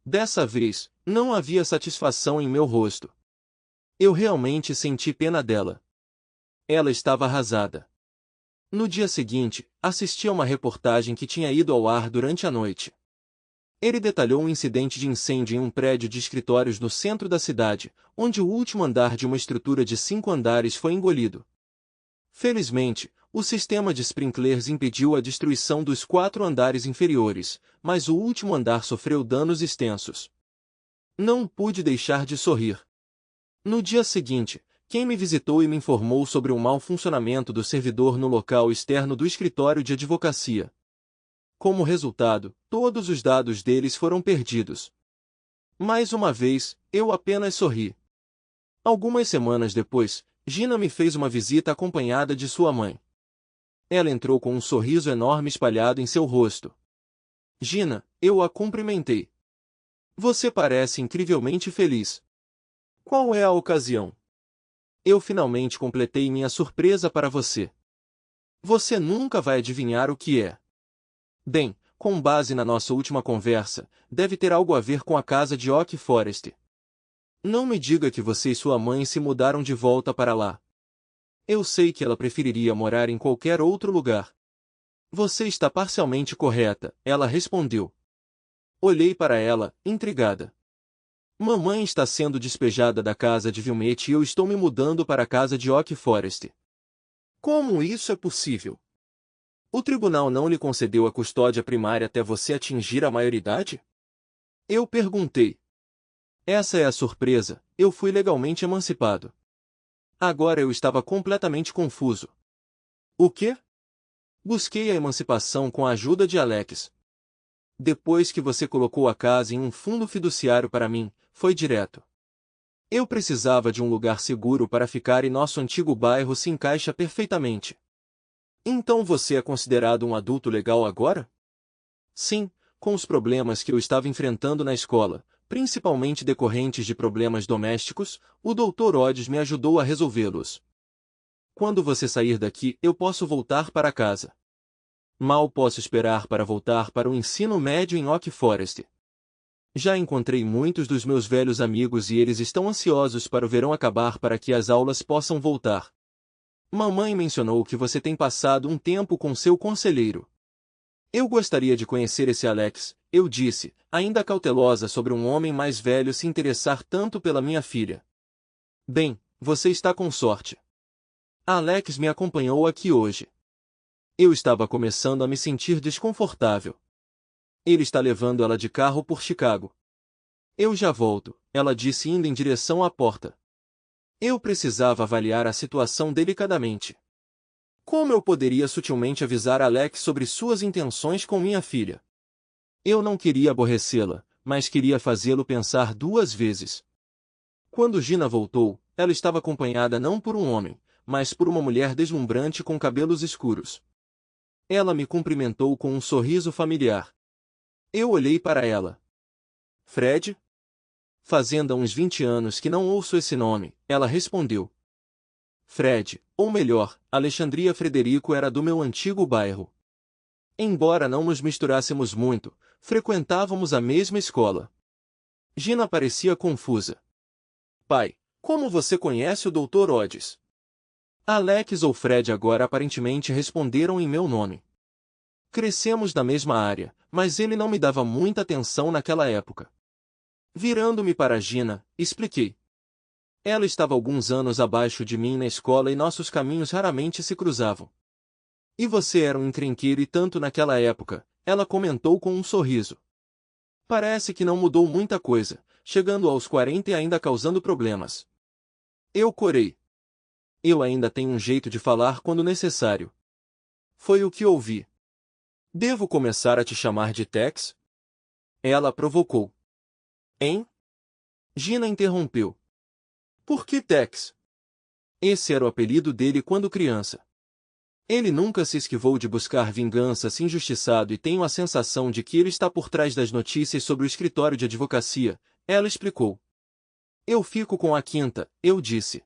Dessa vez, não havia satisfação em meu rosto. Eu realmente senti pena dela. Ela estava arrasada. No dia seguinte, assisti a uma reportagem que tinha ido ao ar durante a noite. Ele detalhou um incidente de incêndio em um prédio de escritórios no centro da cidade, onde o último andar de uma estrutura de 5 andares foi engolido. Felizmente, o sistema de sprinklers impediu a destruição dos 4 andares inferiores, mas o último andar sofreu danos extensos. Não pude deixar de sorrir. No dia seguinte, quem me visitou e me informou sobre o mau funcionamento do servidor no local externo do escritório de advocacia. Como resultado, todos os dados deles foram perdidos. Mais uma vez, eu apenas sorri. Algumas semanas depois, Gina me fez uma visita acompanhada de sua mãe. Ela entrou com um sorriso enorme espalhado em seu rosto. Gina, eu a cumprimentei. Você parece incrivelmente feliz. Qual é a ocasião? Eu finalmente completei minha surpresa para você. Você nunca vai adivinhar o que é. Bem, com base na nossa última conversa, deve ter algo a ver com a casa de Oak Forest. Não me diga que você e sua mãe se mudaram de volta para lá. Eu sei que ela preferiria morar em qualquer outro lugar. Você está parcialmente correta, ela respondeu. Olhei para ela, intrigada. Mamãe está sendo despejada da casa de Wilmette e eu estou me mudando para a casa de Oak Forest. Como isso é possível? O tribunal não lhe concedeu a custódia primária até você atingir a maioridade? Eu perguntei. Essa é a surpresa, eu fui legalmente emancipado. Agora eu estava completamente confuso. O quê? Busquei a emancipação com a ajuda de Alex. Depois que você colocou a casa em um fundo fiduciário para mim, foi direto. Eu precisava de um lugar seguro para ficar e nosso antigo bairro se encaixa perfeitamente. Então você é considerado um adulto legal agora? Sim, com os problemas que eu estava enfrentando na escola, principalmente decorrentes de problemas domésticos, o Dr. Odds me ajudou a resolvê-los. Quando você sair daqui, eu posso voltar para casa. Mal posso esperar para voltar para o ensino médio em Oak Forest. Já encontrei muitos dos meus velhos amigos e eles estão ansiosos para o verão acabar para que as aulas possam voltar. Mamãe mencionou que você tem passado um tempo com seu conselheiro. Eu gostaria de conhecer esse Alex, eu disse, ainda cautelosa sobre um homem mais velho se interessar tanto pela minha filha. Bem, você está com sorte. Alex me acompanhou aqui hoje. Eu estava começando a me sentir desconfortável. Ele está levando ela de carro por Chicago. Eu já volto, ela disse indo em direção à porta. Eu precisava avaliar a situação delicadamente. Como eu poderia sutilmente avisar Alex sobre suas intenções com minha filha? Eu não queria aborrecê-la, mas queria fazê-lo pensar duas vezes. Quando Gina voltou, ela estava acompanhada não por um homem, mas por uma mulher deslumbrante com cabelos escuros. Ela me cumprimentou com um sorriso familiar. Eu olhei para ela. Fred? Fazendo uns 20 anos que não ouço esse nome, ela respondeu. Fred, ou melhor, Alexandria Frederico era do meu antigo bairro. Embora não nos misturássemos muito, frequentávamos a mesma escola. Gina parecia confusa. Pai, como você conhece o Dr. Odds? Alex ou Fred agora aparentemente responderam em meu nome. Crescemos na mesma área, mas ele não me dava muita atenção naquela época. Virando-me para Gina, expliquei. Ela estava alguns anos abaixo de mim na escola e nossos caminhos raramente se cruzavam. E você era um encrenqueiro e tanto naquela época, ela comentou com um sorriso. Parece que não mudou muita coisa, chegando aos 40 e ainda causando problemas. Eu corei. Eu ainda tenho um jeito de falar quando necessário. Foi o que ouvi. Devo começar a te chamar de Tex? Ela provocou. Hein? Gina interrompeu. Por que Tex? Esse era o apelido dele quando criança. Ele nunca se esquivou de buscar vingança-se injustiçado e tenho a sensação de que ele está por trás das notícias sobre o escritório de advocacia, ela explicou. Eu fico com a quinta, eu disse.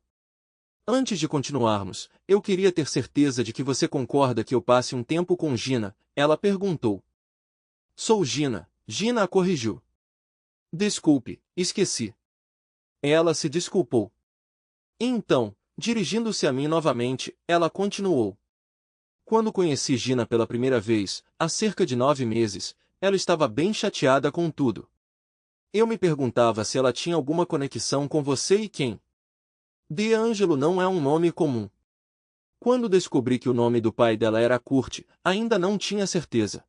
Antes de continuarmos, eu queria ter certeza de que você concorda que eu passe um tempo com Gina, ela perguntou. Sou Gina, Gina a corrigiu. Desculpe, esqueci. Ela se desculpou. Então, dirigindo-se a mim novamente, ela continuou. Quando conheci Gina pela primeira vez, há cerca de 9 meses, ela estava bem chateada com tudo. Eu me perguntava se ela tinha alguma conexão com você e quem. De Ângelo não é um nome comum. Quando descobri que o nome do pai dela era Kurt, ainda não tinha certeza.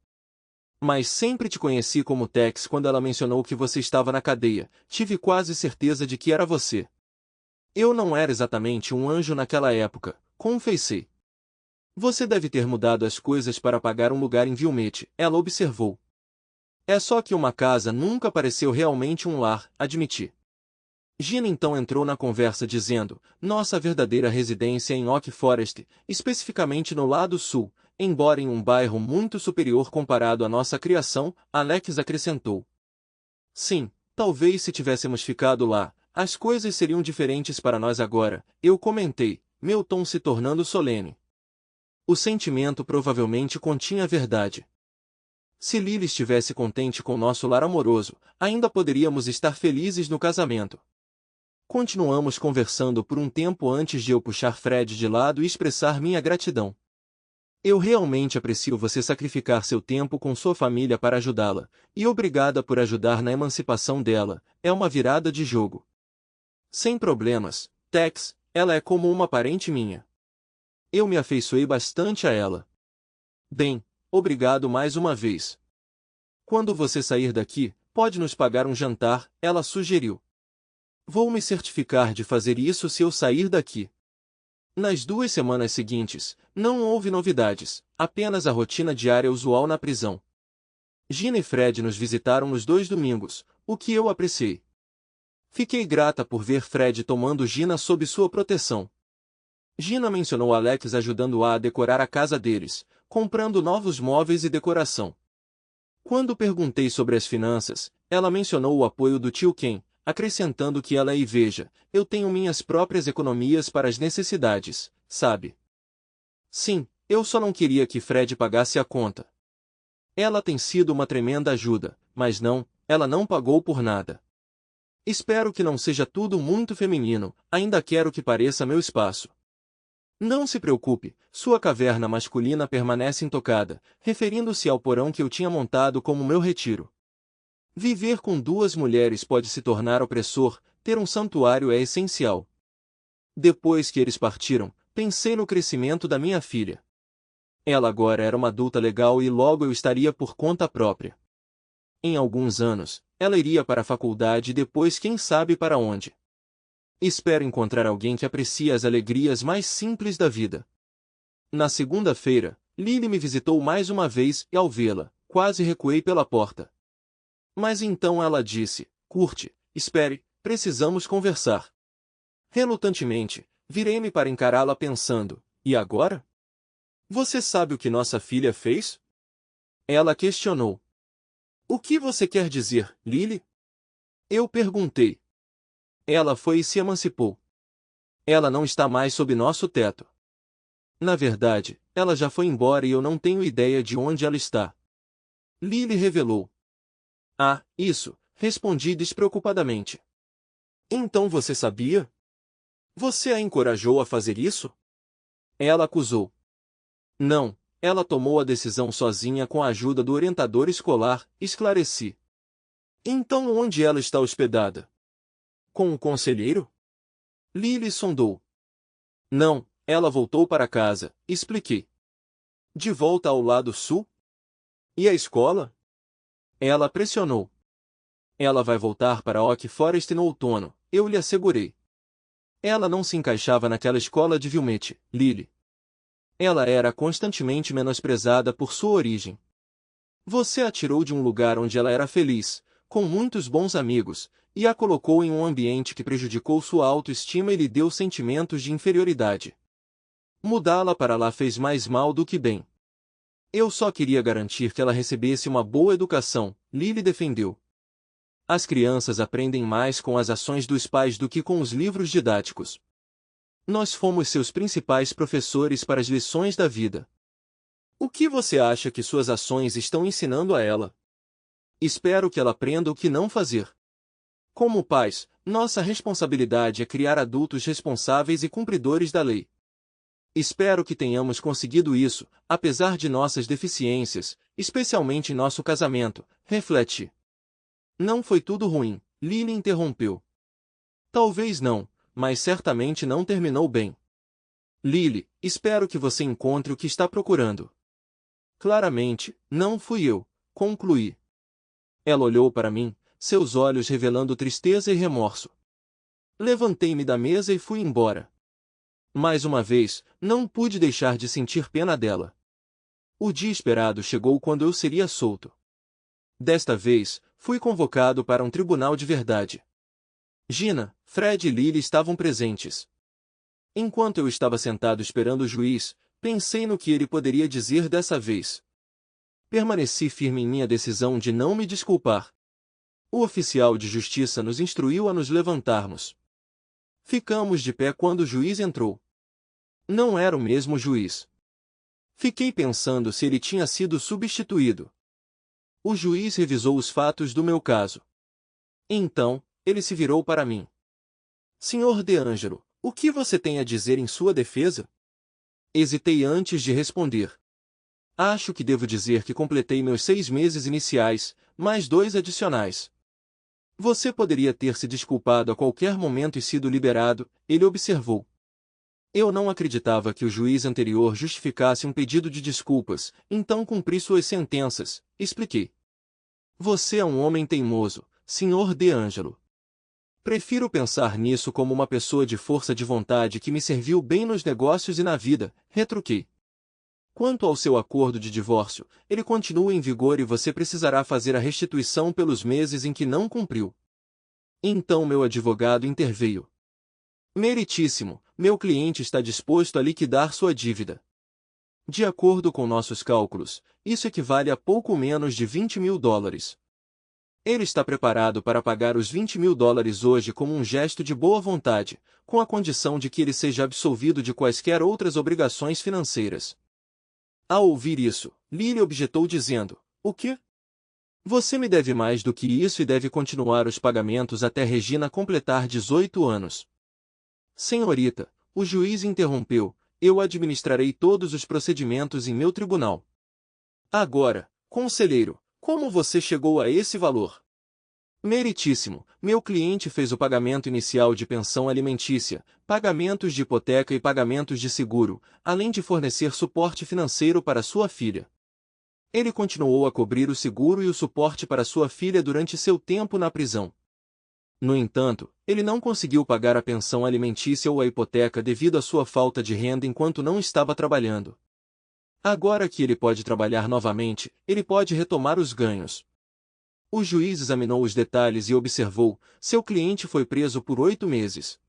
Mas sempre te conheci como Tex quando ela mencionou que você estava na cadeia, tive quase certeza de que era você. Eu não era exatamente um anjo naquela época, confessei. Você deve ter mudado as coisas para pagar um lugar em Wilmette, ela observou. É só que uma casa nunca pareceu realmente um lar, admiti. Gina então entrou na conversa dizendo, nossa verdadeira residência é em Oak Forest, especificamente no lado sul, embora em um bairro muito superior comparado à nossa criação, Alex acrescentou. Sim, talvez se tivéssemos ficado lá, as coisas seriam diferentes para nós agora, eu comentei, meu tom se tornando solene. O sentimento provavelmente continha a verdade. Se Lily estivesse contente com nosso lar amoroso, ainda poderíamos estar felizes no casamento. Continuamos conversando por um tempo antes de eu puxar Fred de lado e expressar minha gratidão. Eu realmente aprecio você sacrificar seu tempo com sua família para ajudá-la, e obrigada por ajudar na emancipação dela, é uma virada de jogo. Sem problemas, Tex, ela é como uma parente minha. Eu me afeiçoei bastante a ela. Bem, obrigado mais uma vez. Quando você sair daqui, pode nos pagar um jantar, ela sugeriu. Vou me certificar de fazer isso se eu sair daqui. Nas 2 semanas seguintes, não houve novidades, apenas a rotina diária usual na prisão. Gina e Fred nos visitaram nos 2 domingos, o que eu apreciei. Fiquei grata por ver Fred tomando Gina sob sua proteção. Gina mencionou Alex ajudando-a a decorar a casa deles, comprando novos móveis e decoração. Quando perguntei sobre as finanças, ela mencionou o apoio do tio Ken, acrescentando que ela e veja, eu tenho minhas próprias economias para as necessidades, sabe? Sim, eu só não queria que Fred pagasse a conta. Ela tem sido uma tremenda ajuda, mas não, ela não pagou por nada. Espero que não seja tudo muito feminino, ainda quero que pareça meu espaço. Não se preocupe, sua caverna masculina permanece intocada, referindo-se ao porão que eu tinha montado como meu retiro. Viver com 2 mulheres pode se tornar opressor, ter um santuário é essencial. Depois que eles partiram, pensei no crescimento da minha filha. Ela agora era uma adulta legal e logo eu estaria por conta própria. Em alguns anos, Ela iria para a faculdade e depois quem sabe para onde. Espero encontrar alguém que aprecie as alegrias mais simples da vida. Na segunda-feira, Lily me visitou mais uma vez e ao vê-la, quase recuei pela porta. Mas então ela disse, Curte, espere, precisamos conversar. Relutantemente, virei-me para encará-la pensando, e agora? Você sabe o que nossa filha fez? Ela questionou. O que você quer dizer, Lily? Eu perguntei. Ela foi e se emancipou. Ela não está mais sob nosso teto. Na verdade, ela já foi embora e eu não tenho ideia de onde ela está. Lily revelou. Ah, isso, respondi despreocupadamente. Então você sabia? Você a encorajou a fazer isso? Ela acusou. Não, ela tomou a decisão sozinha com a ajuda do orientador escolar, esclareci. Então onde ela está hospedada? Com um conselheiro? Lily sondou. Não, ela voltou para casa, expliquei. De volta ao lado sul? E a escola? Ela pressionou. Ela vai voltar para Oak Forest no outono, eu lhe assegurei. Ela não se encaixava naquela escola de Wilmette, Lily. Ela era constantemente menosprezada por sua origem. Você a tirou de um lugar onde ela era feliz, com muitos bons amigos, e a colocou em um ambiente que prejudicou sua autoestima e lhe deu sentimentos de inferioridade. Mudá-la para lá fez mais mal do que bem. Eu só queria garantir que ela recebesse uma boa educação, Lily defendeu. As crianças aprendem mais com as ações dos pais do que com os livros didáticos. Nós fomos seus principais professores para as lições da vida. O que você acha que suas ações estão ensinando a ela? Espero que ela aprenda o que não fazer. Como pais, nossa responsabilidade é criar adultos responsáveis e cumpridores da lei. Espero que tenhamos conseguido isso, apesar de nossas deficiências, especialmente em nosso casamento, refleti. Não foi tudo ruim, Lily interrompeu. Talvez não, mas certamente não terminou bem. Lily, espero que você encontre o que está procurando. Claramente, não fui eu, concluí. Ela olhou para mim, seus olhos revelando tristeza e remorso. Levantei-me da mesa e fui embora. Mais uma vez, não pude deixar de sentir pena dela. O dia esperado chegou quando eu seria solto. Desta vez, fui convocado para um tribunal de verdade. Gina, Fred e Lily estavam presentes. Enquanto eu estava sentado esperando o juiz, pensei no que ele poderia dizer dessa vez. Permaneci firme em minha decisão de não me desculpar. O oficial de justiça nos instruiu a nos levantarmos. Ficamos de pé quando o juiz entrou. Não era o mesmo juiz. Fiquei pensando se ele tinha sido substituído. O juiz revisou os fatos do meu caso. Então, ele se virou para mim. Senhor DeAngelo, o que você tem a dizer em sua defesa? Hesitei antes de responder. Acho que devo dizer que completei meus 6 meses iniciais, mais 2 adicionais. Você poderia ter se desculpado a qualquer momento e sido liberado, ele observou. Eu não acreditava que o juiz anterior justificasse um pedido de desculpas, então cumpri suas sentenças, expliquei. Você é um homem teimoso, Sr. DeAngelo. Prefiro pensar nisso como uma pessoa de força de vontade que me serviu bem nos negócios e na vida, retruquei. Quanto ao seu acordo de divórcio, ele continua em vigor e você precisará fazer a restituição pelos meses em que não cumpriu. Então meu advogado interveio. Meritíssimo, meu cliente está disposto a liquidar sua dívida. De acordo com nossos cálculos, isso equivale a pouco menos de $20.000. Ele está preparado para pagar os $20.000 hoje como um gesto de boa vontade, com a condição de que ele seja absolvido de quaisquer outras obrigações financeiras. Ao ouvir isso, Lily objetou dizendo, o quê? Você me deve mais do que isso e deve continuar os pagamentos até Regina completar 18 anos. Senhorita, o juiz interrompeu, eu administrarei todos os procedimentos em meu tribunal. Agora, conselheiro, como você chegou a esse valor? Meritíssimo, meu cliente fez o pagamento inicial de pensão alimentícia, pagamentos de hipoteca e pagamentos de seguro, além de fornecer suporte financeiro para sua filha. Ele continuou a cobrir o seguro e o suporte para sua filha durante seu tempo na prisão. No entanto, ele não conseguiu pagar a pensão alimentícia ou a hipoteca devido à sua falta de renda enquanto não estava trabalhando. Agora que ele pode trabalhar novamente, ele pode retomar os ganhos. O juiz examinou os detalhes e observou: seu cliente foi preso por 8 meses.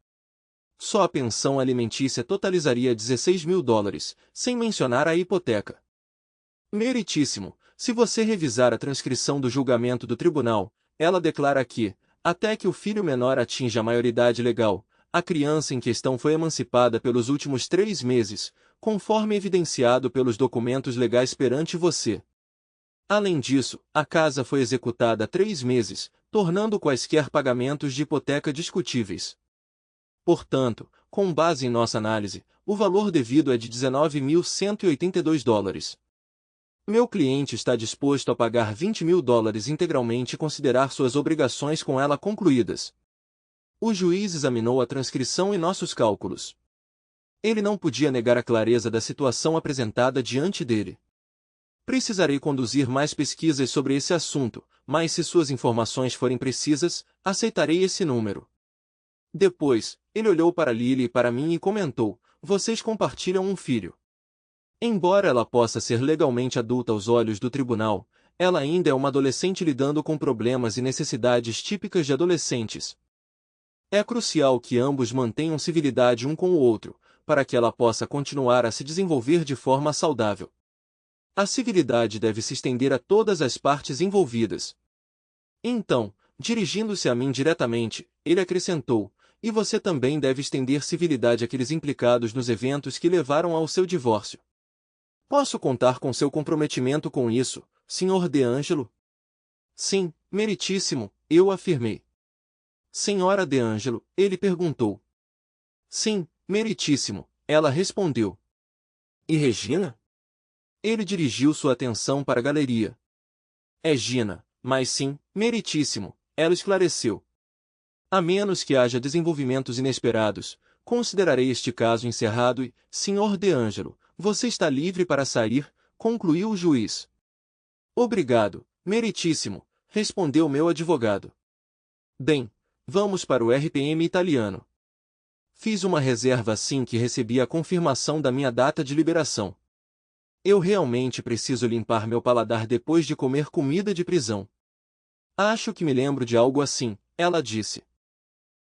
Só a pensão alimentícia totalizaria $16.000, sem mencionar a hipoteca. Meritíssimo, se você revisar a transcrição do julgamento do tribunal, ela declara que, até que o filho menor atinja a maioridade legal, a criança em questão foi emancipada pelos últimos 3 meses, conforme evidenciado pelos documentos legais perante você. Além disso, a casa foi executada há 3 meses, tornando quaisquer pagamentos de hipoteca discutíveis. Portanto, com base em nossa análise, o valor devido é de $19.182. Meu cliente está disposto a pagar $20.000 integralmente e considerar suas obrigações com ela concluídas. O juiz examinou a transcrição e nossos cálculos. Ele não podia negar a clareza da situação apresentada diante dele. Precisarei conduzir mais pesquisas sobre esse assunto, mas se suas informações forem precisas, aceitarei esse número. Depois, ele olhou para Lily e para mim e comentou: vocês compartilham um filho. Embora ela possa ser legalmente adulta aos olhos do tribunal, ela ainda é uma adolescente lidando com problemas e necessidades típicas de adolescentes. É crucial que ambos mantenham civilidade um com o outro, para que ela possa continuar a se desenvolver de forma saudável. A civilidade deve se estender a todas as partes envolvidas. Então, dirigindo-se a mim diretamente, ele acrescentou: e você também deve estender civilidade àqueles implicados nos eventos que levaram ao seu divórcio. Posso contar com seu comprometimento com isso, Sr. DeAngelo? Sim, meritíssimo, eu afirmei. Senhora DeAngelo, ele perguntou. Sim, meritíssimo, ela respondeu. E Regina? Ele dirigiu sua atenção para a galeria. É Gina, mas sim, meritíssimo, ela esclareceu. A menos que haja desenvolvimentos inesperados, considerarei este caso encerrado e, Sr. DeAngelo, você está livre para sair, concluiu o juiz. Obrigado, meritíssimo, respondeu meu advogado. Bem, vamos para o RPM italiano. Fiz uma reserva assim que recebi a confirmação da minha data de liberação. Eu realmente preciso limpar meu paladar depois de comer comida de prisão. Acho que me lembro de algo assim, ela disse.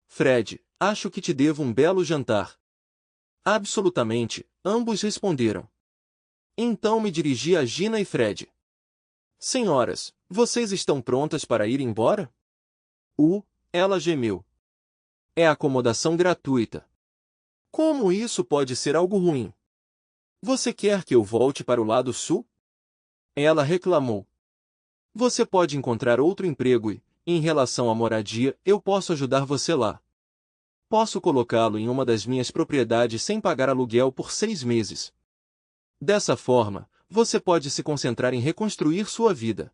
Fred, acho que te devo um belo jantar. Absolutamente, ambos responderam. Então me dirigi a Gina e Fred. Senhoras, vocês estão prontas para ir embora? Ela gemeu. É acomodação gratuita. Como isso pode ser algo ruim? Você quer que eu volte para o lado sul? Ela reclamou. Você pode encontrar outro emprego e, em relação à moradia, eu posso ajudar você lá. Posso colocá-lo em uma das minhas propriedades sem pagar aluguel por 6 meses. Dessa forma, você pode se concentrar em reconstruir sua vida.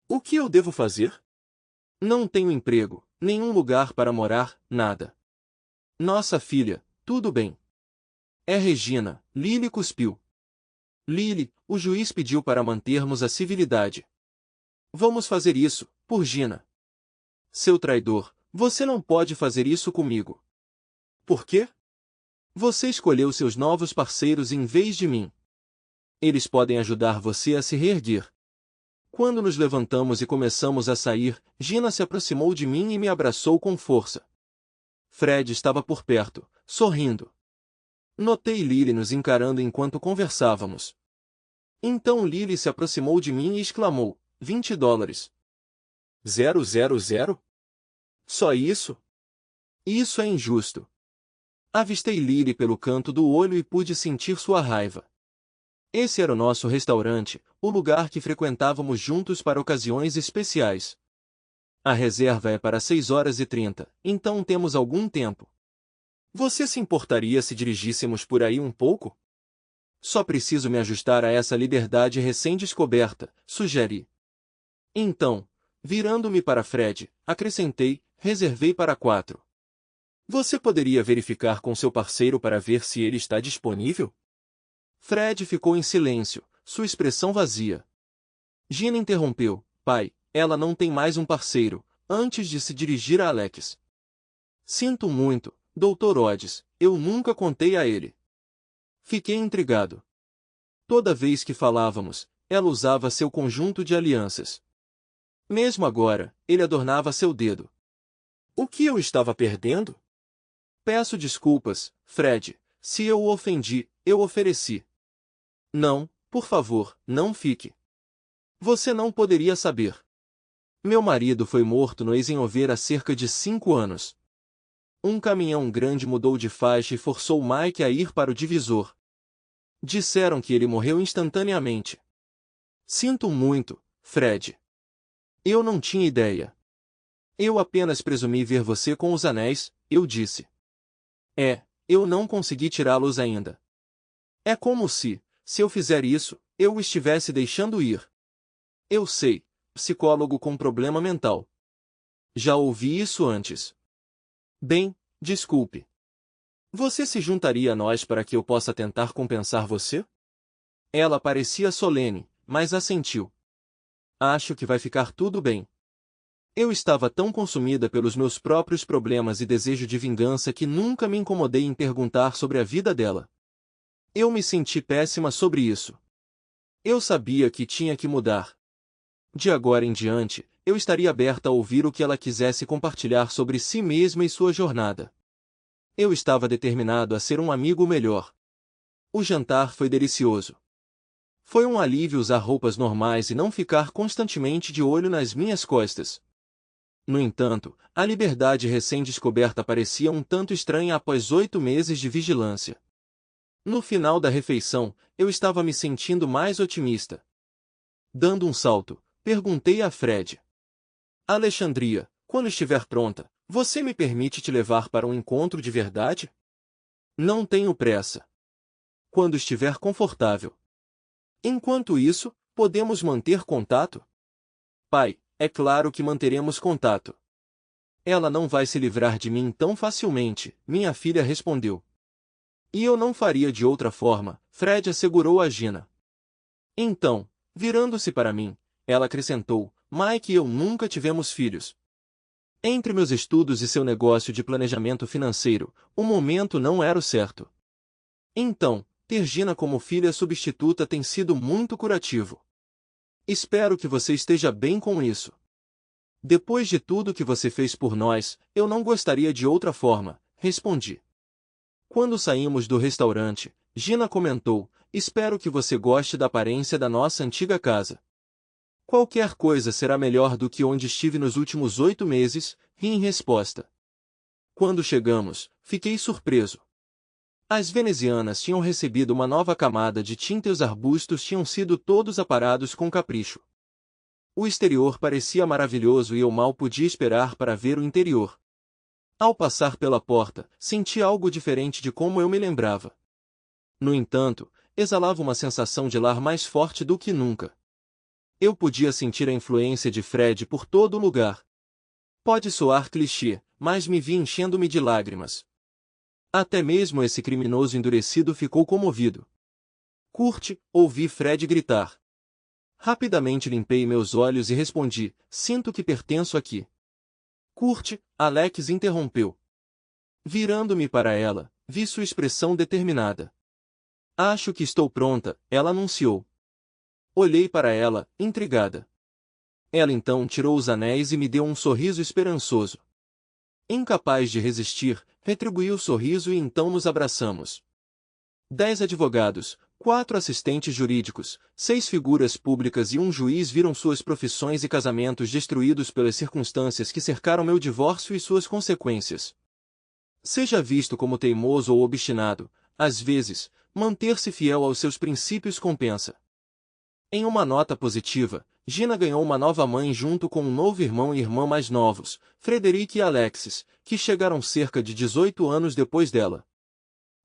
O que eu devo fazer? Não tenho emprego, nenhum lugar para morar, nada. Nossa filha, tudo bem. É Regina, Lily cuspiu. Lily, o juiz pediu para mantermos a civilidade. Vamos fazer isso, por Gina. Seu traidor, você não pode fazer isso comigo. Por quê? Você escolheu seus novos parceiros em vez de mim. Eles podem ajudar você a se reerguer. Quando nos levantamos e começamos a sair, Gina se aproximou de mim e me abraçou com força. Fred estava por perto, sorrindo. Notei Lily nos encarando enquanto conversávamos. Então Lily se aproximou de mim e exclamou: $20. 000? Só isso? Isso é injusto. Avistei Lily pelo canto do olho e pude sentir sua raiva. Esse era o nosso restaurante, o lugar que frequentávamos juntos para ocasiões especiais. A reserva é para 6h30, então temos algum tempo. Você se importaria se dirigíssemos por aí um pouco? Só preciso me ajustar a essa liberdade recém-descoberta, sugeri. Então, virando-me para Fred, acrescentei: reservei para 4. Você poderia verificar com seu parceiro para ver se ele está disponível? Fred ficou em silêncio, sua expressão vazia. Gina interrompeu. Pai, ela não tem mais um parceiro, antes de se dirigir a Alex. Sinto muito, Dr. Odds, eu nunca contei a ele. Fiquei intrigado. Toda vez que falávamos, ela usava seu conjunto de alianças. Mesmo agora, ele adornava seu dedo. O que eu estava perdendo? Peço desculpas, Fred, se eu o ofendi, eu ofereci. Não, por favor, não fique. Você não poderia saber. Meu marido foi morto no Eisenhower há cerca de 5 anos. Um caminhão grande mudou de faixa e forçou Mike a ir para o divisor. Disseram que ele morreu instantaneamente. Sinto muito, Fred. Eu não tinha ideia. Eu apenas presumi ver você com os anéis, eu disse. Eu não consegui tirá-los ainda. É como se eu fizer isso, eu o estivesse deixando ir. Eu sei, psicólogo com problema mental. Já ouvi isso antes. Bem, desculpe. Você se juntaria a nós para que eu possa tentar compensar você? Ela parecia solene, mas assentiu. Acho que vai ficar tudo bem. Eu estava tão consumida pelos meus próprios problemas e desejo de vingança que nunca me incomodei em perguntar sobre a vida dela. Eu me senti péssima sobre isso. Eu sabia que tinha que mudar. De agora em diante, eu estaria aberta a ouvir o que ela quisesse compartilhar sobre si mesma e sua jornada. Eu estava determinado a ser um amigo melhor. O jantar foi delicioso. Foi um alívio usar roupas normais e não ficar constantemente de olho nas minhas costas. No entanto, a liberdade recém-descoberta parecia um tanto estranha após 8 meses de vigilância. No final da refeição, eu estava me sentindo mais otimista. Dando um salto, perguntei a Fred. Alexandria, quando estiver pronta, você me permite te levar para um encontro de verdade? Não tenho pressa. Quando estiver confortável. Enquanto isso, podemos manter contato? Pai, é claro que manteremos contato. Ela não vai se livrar de mim tão facilmente, minha filha respondeu. E eu não faria de outra forma, Fred assegurou a Gina. Então, virando-se para mim, ela acrescentou, Mike e eu nunca tivemos filhos. Entre meus estudos e seu negócio de planejamento financeiro, o momento não era o certo. Então, ter Gina como filha substituta tem sido muito curativo. Espero que você esteja bem com isso. Depois de tudo que você fez por nós, eu não gostaria de outra forma, respondi. Quando saímos do restaurante, Gina comentou, espero que você goste da aparência da nossa antiga casa. Qualquer coisa será melhor do que onde estive nos últimos 8 meses, ri em resposta. Quando chegamos, fiquei surpreso. As venezianas tinham recebido uma nova camada de tinta e os arbustos tinham sido todos aparados com capricho. O exterior parecia maravilhoso e eu mal podia esperar para ver o interior. Ao passar pela porta, senti algo diferente de como eu me lembrava. No entanto, exalava uma sensação de lar mais forte do que nunca. Eu podia sentir a influência de Fred por todo o lugar. Pode soar clichê, mas me vi enchendo-me de lágrimas. Até mesmo esse criminoso endurecido ficou comovido. Curte, ouvi Fred gritar. Rapidamente limpei meus olhos e respondi, sinto que pertenço aqui. Curte, Alex interrompeu. Virando-me para ela, vi sua expressão determinada. Acho que estou pronta, ela anunciou. Olhei para ela, intrigada. Ela então tirou os anéis e me deu um sorriso esperançoso. Incapaz de resistir, retribuí o sorriso e então nos abraçamos. 10 advogados, 4 assistentes jurídicos, 6 figuras públicas e um juiz viram suas profissões e casamentos destruídos pelas circunstâncias que cercaram meu divórcio e suas consequências. Seja visto como teimoso ou obstinado, às vezes, manter-se fiel aos seus princípios compensa. Em uma nota positiva, Gina ganhou uma nova mãe junto com um novo irmão e irmã mais novos, Frederic e Alexis, que chegaram cerca de 18 anos depois dela.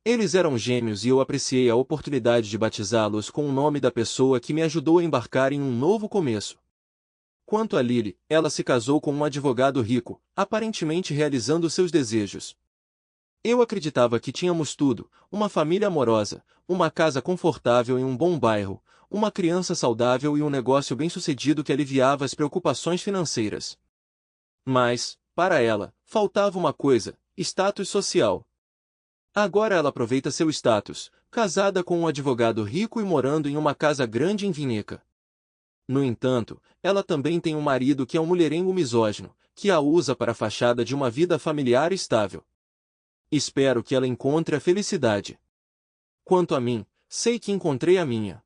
Eles eram gêmeos e eu apreciei a oportunidade de batizá-los com o nome da pessoa que me ajudou a embarcar em um novo começo. Quanto a Lily, ela se casou com um advogado rico, aparentemente realizando seus desejos. Eu acreditava que tínhamos tudo, uma família amorosa, uma casa confortável em um bom bairro, uma criança saudável e um negócio bem-sucedido que aliviava as preocupações financeiras. Mas, para ela, faltava uma coisa: status social. Agora ela aproveita seu status, casada com um advogado rico e morando em uma casa grande em Vineca. No entanto, ela também tem um marido que é um mulherengo misógino, que a usa para a fachada de uma vida familiar estável. Espero que ela encontre a felicidade. Quanto a mim, sei que encontrei a minha.